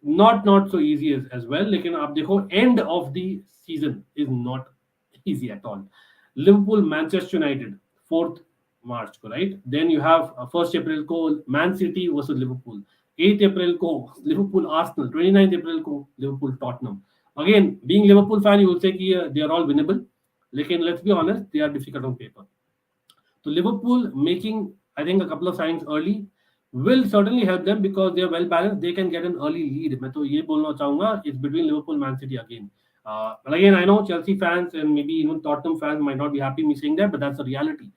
not so easy as well, लेकिन आप देखो end of the season is not easy at all. Liverpool Manchester United 4th March को, right? Then you have 1st April को Man City versus Liverpool, 8th April को Liverpool Arsenal, 29th April को Liverpool Tottenham. Again, being Liverpool fan, you will say कि they are all winnable, लेकिन let's be honest, they are difficult on paper. So Liverpool making, I think, a couple of signings early will certainly help them because they are well balanced. They can get an early lead. मैं तो ये बोलना चाहूँगा, it's between Liverpool, Man City again. But again, I know Chelsea fans and maybe even Tottenham fans might not be happy me saying that, but that's the reality.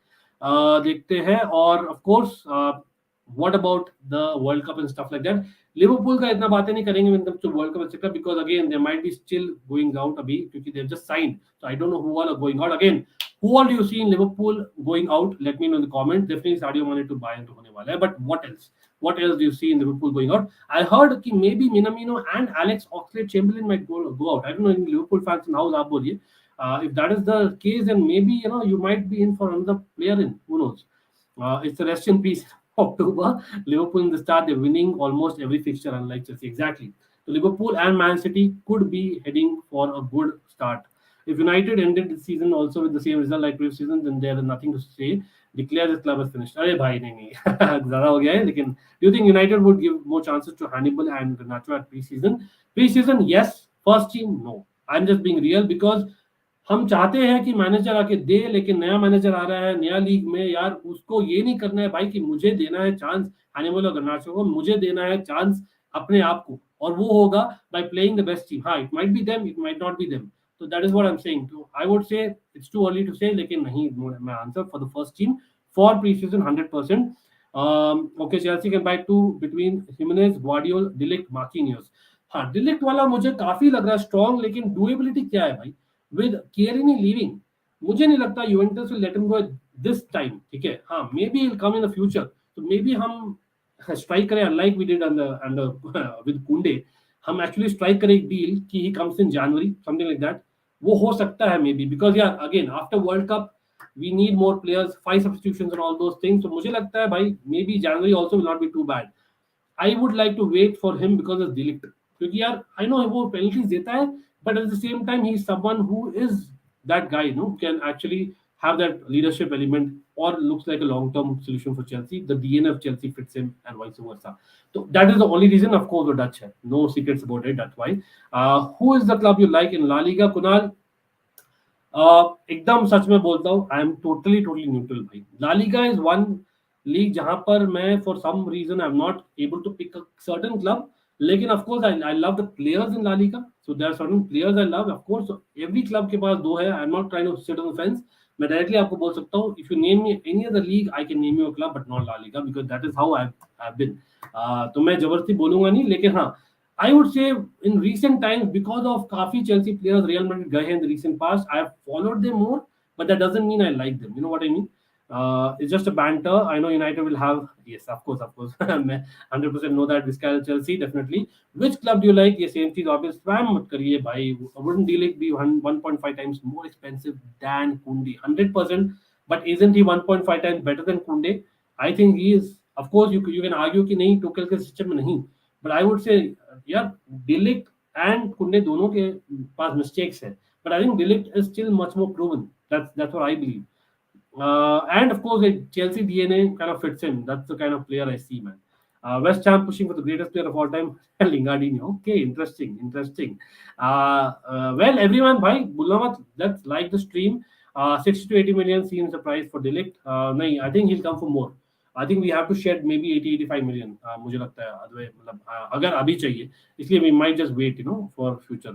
देखते हैं, और of course, what about the World Cup and stuff like that? Liverpool का इतना बातें नहीं करेंगे when it comes to World Cup etc. because again they might be still going out अभी क्योंकि they've just signed. So I don't know who all are going out again. Who all do you see in Liverpool going out? Let me know in the comments. Definitely Sadio Mane to buy into होने वाला है. But what else? What else do you see in Liverpool going out? I heard कि maybe Minamino and Alex Oxlade-Chamberlain might go out. I don't know, in Liverpool fans in house आप बोलिए. If that is the case, then maybe you might be in for another player in. Who knows? It's a rest in peace. October, Liverpool in the start, they're winning almost every fixture, unlike Chelsea. Exactly. So Liverpool and Man City could be heading for a good start. If United ended the season also with the same result like previous season, then there is nothing to say. Declare this club as finished. अरे भाई नहीं ज़्यादा हो गया है, लेकिन do you think United would give more chances to Hannibal and Garnacho at pre-season? Pre-season, yes. First team, no. I'm just being real because हम चाहते हैं कि मैनेजर आके दे, लेकिन नया मैनेजर आ रहा है नया लीग में, यार उसको ये नहीं करना है भाई कि मुझे देना है चांस हैनिबल और गर्नाचो को, मुझे देना है चांस अपने आप को, और वो होगा by playing the best team. हाँ, it might be them, it might not be them, so that is what I'm saying. So I would say it's too early to say, लेकिन नहीं, my answer for the first team for pre-season 100%. Okay, Chelsea can buy 2 between Jimenez, Guardiola, De Ligt, Marquinhos. हाँ, De Ligt वाला मुझे काफी लग रहा है strong, लेकिन डुएबिलिटी क्या है भाई with Chiellini leaving? मुझे नहीं लगता Juventus will let him go this time. ठीक है, हाँ, maybe he'll come in the future. So maybe हम strike करें like we did under with Kounde. हम actually strike करें एक deal कि he comes in January, something like that. वो हो सकता है maybe because yeah, again after World Cup we need more players, 5 substitutions and all those things. So मुझे लगता है भाई maybe January also will not be too bad. I would like to wait for him because of De Ligt. क्योंकि यार I know वो penalties देता है, but at the same time he's someone who is that guy, who can actually have that leadership element or looks like a long-term solution for Chelsea. The DNA of Chelsea fits him and vice versa. So that is the only reason. Of course, the Dutch hai. No secrets about it. That's why. Who is the club you like in La Liga, Kunal? एकदम सच में बोलता हूँ, I am totally neutral भाई. La Liga is one league जहां पर मैं for some reason I am not able to pick a certain club, लेकिन of course I love the players in La Liga. So there are certain players I love. Of course every club के पास 2 है. I am not trying to sit on the fence. मैं directly आपको बोल सकता हूँ, if you name me any other league I can name you a club but not La Liga because that is how I have been. तो मैं जबरदस्ती बोलूंगा नहीं, लेकिन हाँ, I would say in recent times, because of काफी Chelsea players Real Madrid गए हैं in the recent past, I have followed them more, but that doesn't mean I like them. You know what I mean? It's just a banter. I know United will have, yes, of course. मैं 100% know that this guy Chelsea definitely. Which club do you like? ये same चीज obvious. Spam मत करिए भाई. Wouldn't De Ligt be 1.5 times more expensive than Kounde? 100%. But isn't he 1.5 times better than Kounde? I think he is. Of course, you can argue कि नहीं, Tuchel के system में नहीं. But I would say, yeah, De Ligt and Kounde दोनों के पास mistakes है. But I think De Ligt is still much more proven. That's what I believe. And of course, the Chelsea DNA kind of fits him. That's the kind of player I see, man. West Ham pushing for the greatest player of all time, Lingardinho. Okay, interesting. Well, everyone, bhai, बुलना मत. Let's like the stream. 60 to 80 million seems the price for De Ligt. नहीं, I think he'll come for more. I think we have to shed maybe 80-85 million. मुझे लगता है अदवे मतलब अगर अभी चाहिए, इसलिए we might just wait, for future.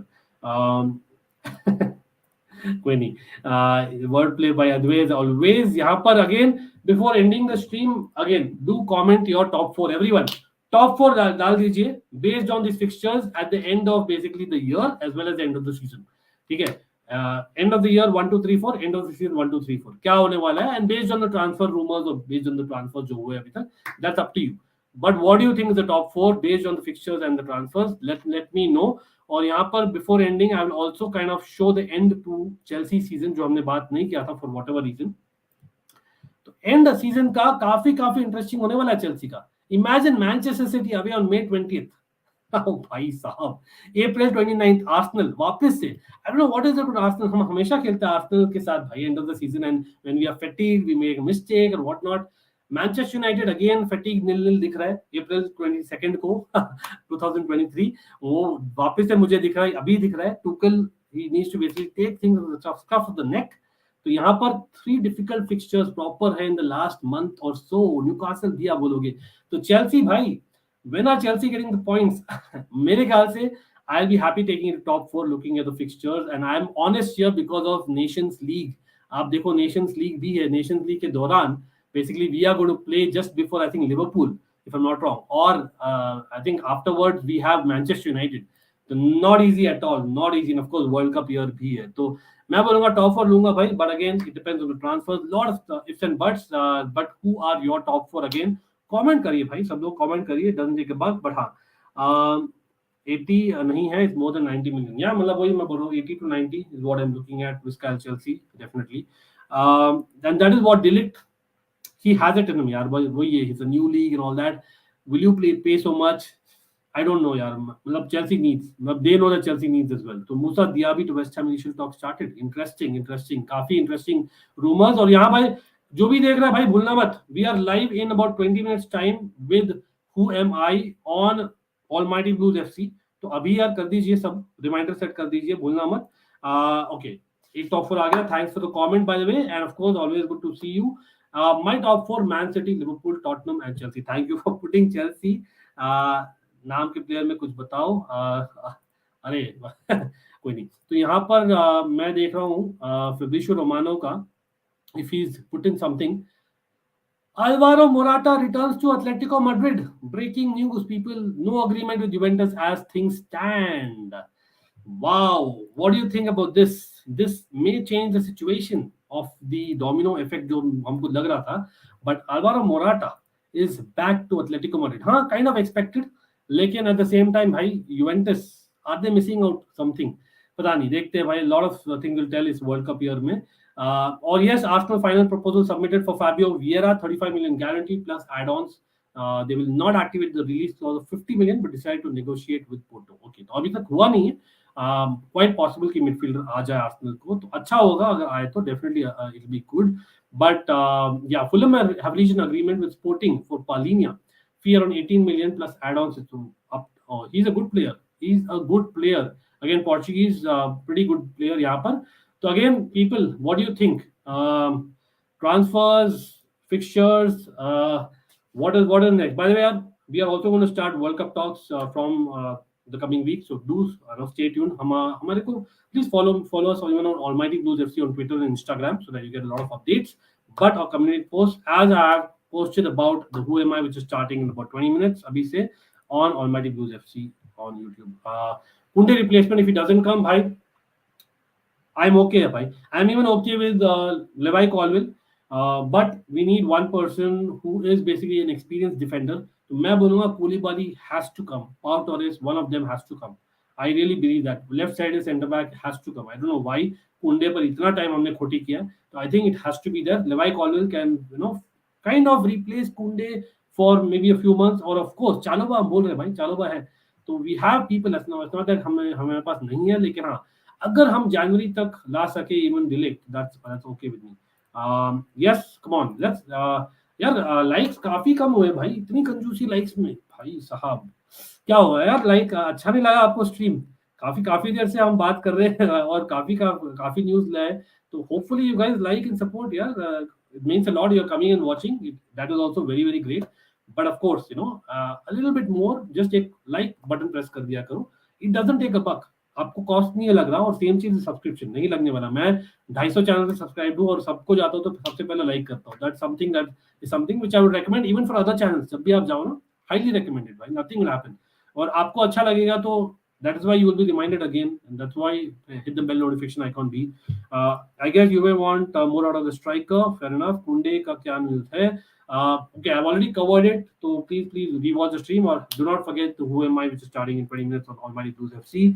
कोई नहीं. Word play by Adway always. यहाँ पर again before ending the stream, again do comment your top 4, everyone. Top 4 डाल दीजिए based on this fixtures at the end of basically the year as well as end of the season. ठीक है, end of the year 1 2 3 4, end of the season 1 2 3 4 क्या होने वाला है, and based on the transfer rumours और based on the transfer जो हुए अभी तक, that's up to you. But what do you think is the top 4 based on the fixtures and the transfers? Let me know. और यहाँ पर before ending I will also kind of show the end to Chelsea season, जो हमने बात नहीं किया था for whatever reason. तो एंड सीजन का काफी इंटरेस्टिंग होने वाला है चेल्सी का. Imagine Manchester City away on May 20th. भाई साहब, April 29th आर्सेनल वापस से. I don't know what is it with Arsenal, हम हमेशा खेलते हैं आर्सेनल के साथ भाई end of the season, and when we are fatigued we make a mistake और what not. Manchester United again fatigue 0-0 दिख रहा है April 22nd को 2023. वो वापस से मुझे दिख रहा है, अभी दिख रहा है. Tuchel he needs to basically take things on the scruff of the neck. तो यहाँ पर 3 डिफिकल्ट फिक्सचर्स प्रॉपर है इन द लास्ट मंथ और सो. न्यूकासल दिया बोलोगे तो चेल्सी भाई, when are Chelsea getting the points? मेरे ख्याल से I'll be happy taking the top 4 looking at the fixtures, and I'm honest here because of Nations League. आप देखो Nations League भी है. Nations League के दौरान basically we are going to play just before I think Liverpool, if I'm not wrong, or I think afterwards we have Manchester United. तो not easy at all, not easy, and of course World Cup year भी है. तो मैं बोलूंगा top 4 लूंगा भाई, but again it depends on the transfers, lot of ifs and buts, but who are your top 4 again? Comment करिए भाई, सब लोग कमेंट करिए. Doesn't take a bug, but हाँ 80 नहीं है, इट्स मोर देन 90 मिलियन. या मतलब वही मैं बोल रहा हूँ, 80 to 90 is what I am looking at with Chelsea definitely. And that is what delete he has it in him यार. वही है, it's a new league and all that. Will you pay so much? I don't know यार. मतलब Chelsea needs, they know that Chelsea needs as well. तो मूसा दियाबी to West Ham initial talk started. Interesting, काफी interesting rumors. और यहाँ भाई जो भी देख रहा है भाई भूलना मत, we are live in about 20 minutes time with who am I on Almighty Blues FC. तो अभी यार कर दीजिए, सब रिमाइंडर सेट कर दीजिए, भूलना मत. ओके, एक टॉप 4 आ गया. Thanks for the comment by the way, and of course always good to see you. My top 4 Man City, Liverpool, Tottenham and Chelsea. Thank you for putting Chelsea. नाम के player में कुछ बताओ. अरे कोई नहीं. तो यहाँ पर मैं देख रहा हूँ फेब्रिशियो रोमानो का, if he's put in something. Alvaro Morata returns to Atletico Madrid. Breaking news, people. No agreement with Juventus as things stand. Wow. What do you think about this? This may change the situation of the domino effect जो हमको लग रहा था. But Alvaro Morata is back to Atletico Madrid. हाँ, kind of expected. लेकिन at the same time भाई, Juventus, are they missing out something? पता नहीं, देखते हैं भाई. Lot of things will tell इस World Cup year में. Or yes, Arsenal final proposal submitted for Fabio Vieira, 35 million guarantee plus add-ons. They will not activate the release clause of 50 million, but decide to negotiate with Porto. Okay, तो अभी तक हुआ नहीं है. Quite possible कि midfielder आ जाए Arsenal को, तो अच्छा होगा अगर आए तो. Definitely it will be good. But yeah, Fulham have reached an agreement with Sporting for Palhinha, fee around 18 million plus add-ons. He's a good player. Again, Portuguese, pretty good player यहाँ पर. So again, people, what do you think? Transfers, fixtures, what is next? By the way, we are also going to start World Cup talks from the coming week. So do stay tuned. हमारे को please follow us even on Almighty Blues FC on Twitter and Instagram so that you get a lot of updates. But our community post, as I have posted about the Who Am I, which is starting in about 20 minutes, अभी से on Almighty Blues FC on YouTube. Kounde replacement if he doesn't come, bhai. I'm okay, bhai. I'm even okay with Levi Colwill, but we need one person who is basically an experienced defender. So मैं बोलूँगा Koulibaly has to come. Pau Torres, one of them has to come. I really believe that. Left side centre back has to come. I don't know why Kounde पर इतना time हमने खोटी किया. So I think it has to be there. Levi Colwill can, kind of replace Kounde for maybe a few months. Or of course, Chalobah हम बोल रहे हैं भाई, Chalobah है. तो we have people. It's not that हमारे पास नहीं है, लेकिन हाँ, अगर हम जनवरी तक ला सके even delay, that's okay with me. Yes, come on, let's यार लाइक्स काफी कम हुए भाई. इतनी कंजूसी लाइक्स में भाई साहब, क्या हुआ यार? लाइक अच्छा नहीं लगा आपको स्ट्रीम? काफी देर से हम बात कर रहे हैं और काफी न्यूज लाए. तो hopefully you guys like and support यार. It means a lot. You're coming and watching. That is also very great. But of course, a little bit more. Just एक like button press कर दिया करो. It doesn't take a buck. आपको cost नहीं लग रहा. और सेम चीज सब्सक्रिप्शन नहीं लगने वाला. मैं 250 चैनल से सब्सक्राइब हूँ और सबको जाता हूँ तो सबसे पहले लाइक करता हूँ. That something which I would recommend even for other channels. जब भी आप जाओ ना, highly recommended भाई, nothing will happen. और आपको अच्छा लगेगा तो that is why you will be reminded again, and that's why hit the bell notification icon भी. I guess you may want more out of the striker. Fair enough. Kounde का क्या news है? Okay, I've already covered it. So please rewatch the stream, or do not forget the Who Am I, which is starting in 20 minutes on Almighty Blues FC.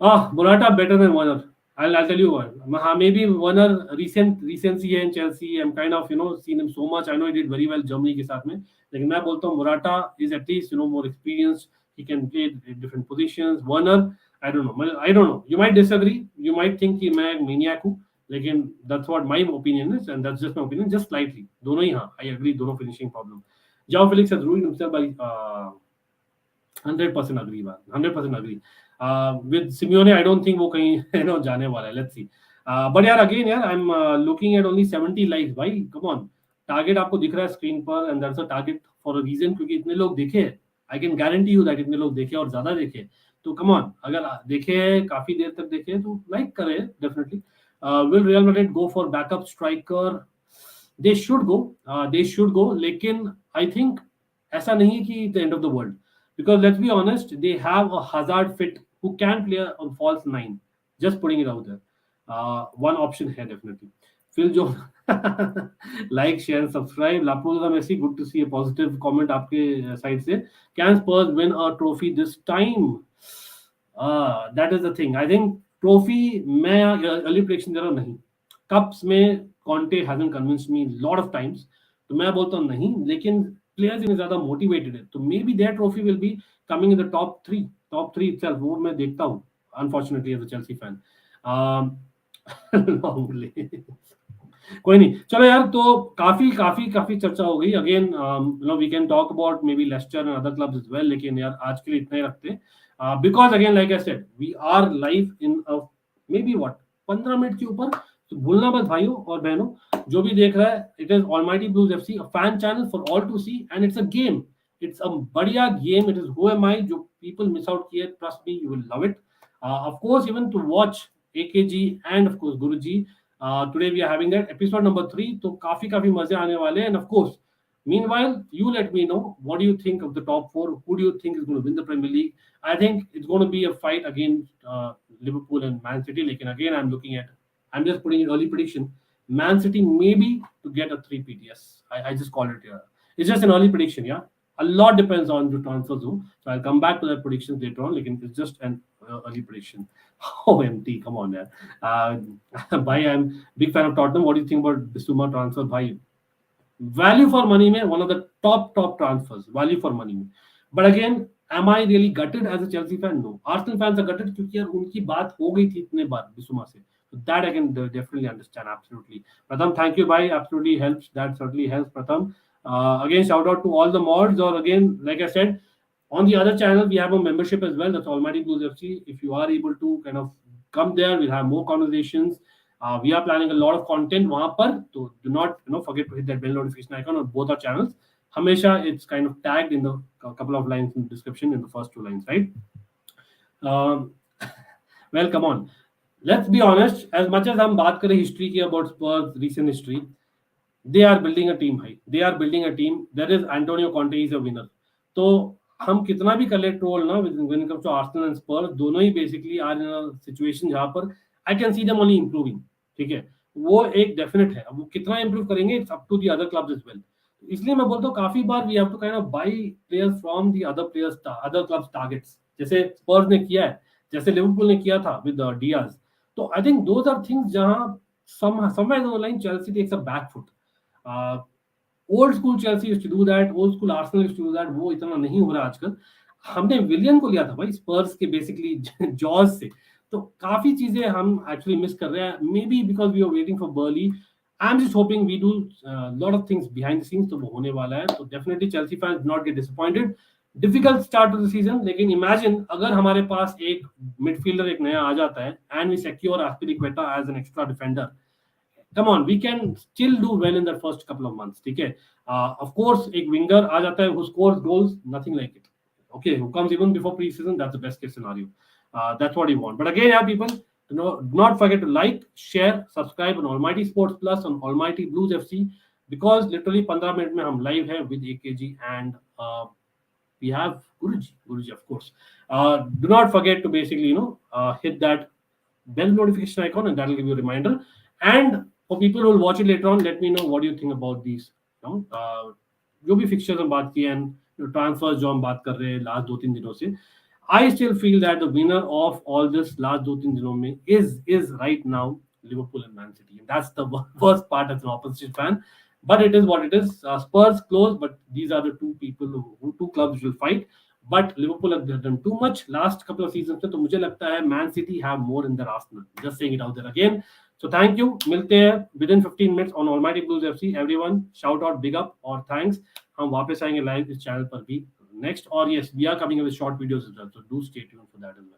Morata better than Werner. I'll tell you what. Maybe Werner recency है in Chelsea. I'm kind of seen him so much. I know he did very well Germany के साथ में. लेकिन मैं बोलता हूँ Morata is at least more experienced. He can play in different positions. Werner, I don't know. You might disagree. You might think कि मैं maniac हूँ. लेकिन that's what my opinion is, and that's just my opinion, just slightly. दोनों ही हाँ. I agree. दोनों finishing problem. João Felix has ruined himself by 100% agree. 100% agree. With Simeone, I don't think वो कहीं जाने वाला है. Let's see. But यार again I'm looking at only 70 likes. भाई, come on. Target आपको दिख रहा है screen पर, and that's a target for a reason, क्योंकि इतने लोग देखे. I can guarantee you that इतने लोग देखे और ज़्यादा देखे. तो come on, अगर देखे काफी देर तक देखे तो like करें definitely. Will Real Madrid go for backup striker? They should go. लेकिन I think ऐसा नहीं कि the end of the world. Because let's be honest, they have a Hazard fit who can play on false 9. Just putting it out there. One option here definitely. Phil Jones, like, share, and subscribe. Lapuza Messi, good to see a positive comment आपके side से. Can Spurs win a trophy this time? That is the thing. I think trophy मैं early prediction दे रहा हूँ नहीं. Cups में Conte hasn't convinced me a lot of times. तो मैं बोलता हूँ नहीं. लेकिन players इतने ज़्यादा motivated है. तो maybe their trophy will be coming in the top three itself. वो मैं देखता हूँ. Unfortunately, as a Chelsea fan. कोई नहीं. चलो यार, तो काफी चर्चा हो गई. Again, we can talk about maybe Leicester and other clubs as well. लेकिन यार आज के लिए इतना ही रखते. Because again, like I said, we are live in a maybe 15 minute के ऊपर. तो भूलना मत भाइयों और बहनों, जो भी देख रहा है, it is Almighty Blues FC, a fan channel for all to see, and it's a game. It's a बढ़िया game. It is Who Am I, जो people miss out किए. Trust me, you will love it. Of course, even to watch AKG and of course Guruji. Today we are having that episode number 3. तो काफी मजे आने वाले. And of course, meanwhile, you let me know what do you think of the top 4. Who do you think is going to win the Premier League? I think it's going to be a fight against Liverpool and Man City. Lekin again, I'm just putting an early prediction. Man City maybe to get a 3-peat. Yes, I just call it here. It's just an early prediction, yeah. A lot depends on the transfer zone. So I'll come back to that predictions later on. Lekin it's just an early prediction. OMT, come on, man. Bhai, I'm big fan of Tottenham. What do you think about Bissouma transfer? Bhai, value for money mein, one of the top transfers. Value for money mein. But again, am I really gutted as a Chelsea fan? No. Arsenal fans are gutted क्योंकि यार उनकी बात हो गई थी इतने बार बिसुमा से. So that I can definitely understand. Absolutely. Pratham, thank you, bhai. Absolutely helps. That certainly helps, Pratham. Again, shout out to all the mods. Or again, like I said, on the other channel, we have a membership as well. That's Almighty Blues FC. If you are able to kind of come there, we'll have more conversations. We are planning a lot of content वहाँ पर. So do not forget to hit that bell notification icon on both our channels. Hamesha it's kind of tagged in the couple of lines in the description in the first 2 lines, right? Well, come on. Let's be honest. As much as हम बात करें history की about Spurs recent history, they are building a team. They are building a team. There is Antonio Conte is a winner. तो हम कितना भी कर ले ट्रोल ना when it comes to Arsenal and Spurs, दोनों ही basically are in a situation जहाँ पर I can see them only improving. ठीक है, वो एक definite है. वो कितना improve करेंगे, it's up to the other clubs as well. इसलिए मैं बोलता हूँ काफी बार we have to kind of buy players from the other clubs targets. जैसे Spurs ने किया है, जैसे Liverpool ने किया था with Diaz. तो I think those are things जहाँ somewhere down the line Chelsea takes a back foot. Old school Chelsea used to do that. Old school Arsenal used to do that. वो इतना नहीं हो रहा आजकल. हमने विलियन को लिया था भाई Spurs के basically जॉज से. तो काफी चीजें हम actually miss कर रहे हैं. Maybe because we are waiting for Burley. I'm just hoping we do a lot of things behind the scenes. तो वो होने वाला है. So definitely Chelsea fans do not get disappointed. Difficult start to the season. लेकिन imagine अगर हमारे पास एक midfielder एक नया आ जाता है and we secure Aspilicueta as an extra defender. Come on, we can still do well in the first couple of months. ठीक है. Of course, एक winger आ जाता है who scores goals, nothing like it. Okay, who comes even before pre-season, that's the best case scenario. That's what you want. But again, yeah, people, do not forget to like, share, subscribe on Almighty Sports Plus on Almighty Blues FC. because literally 15 minute में हम live है with AKG and we have Guruji, of course. Do not forget to basically, hit that bell notification icon, and that will give you a reminder. And for people who will watch it later on, let me know what do you think about these. जो भी fixtures हम बात की and transfers जो हम बात कर रहे हैं last 2-3 दिनों से, I still feel that the winner of all this last 2-3 दिनों में is right now Liverpool and Man City. And that's the worst part as an opposition fan. But it is what it is. Spurs close, but these are the two people who two clubs will fight. But Liverpool have done too much last couple of seasons में, तो मुझे लगता है Man City have more in their arsenal. Just saying it out there again. So thank you. मिलते हैं within 15 minutes on Almighty Blues FC. Everyone, shout out, big up और thanks. हम वापस आएंगे live इस channel पर भी next. Or yes, we are coming up with short videos as well. So do stay tuned for that as well.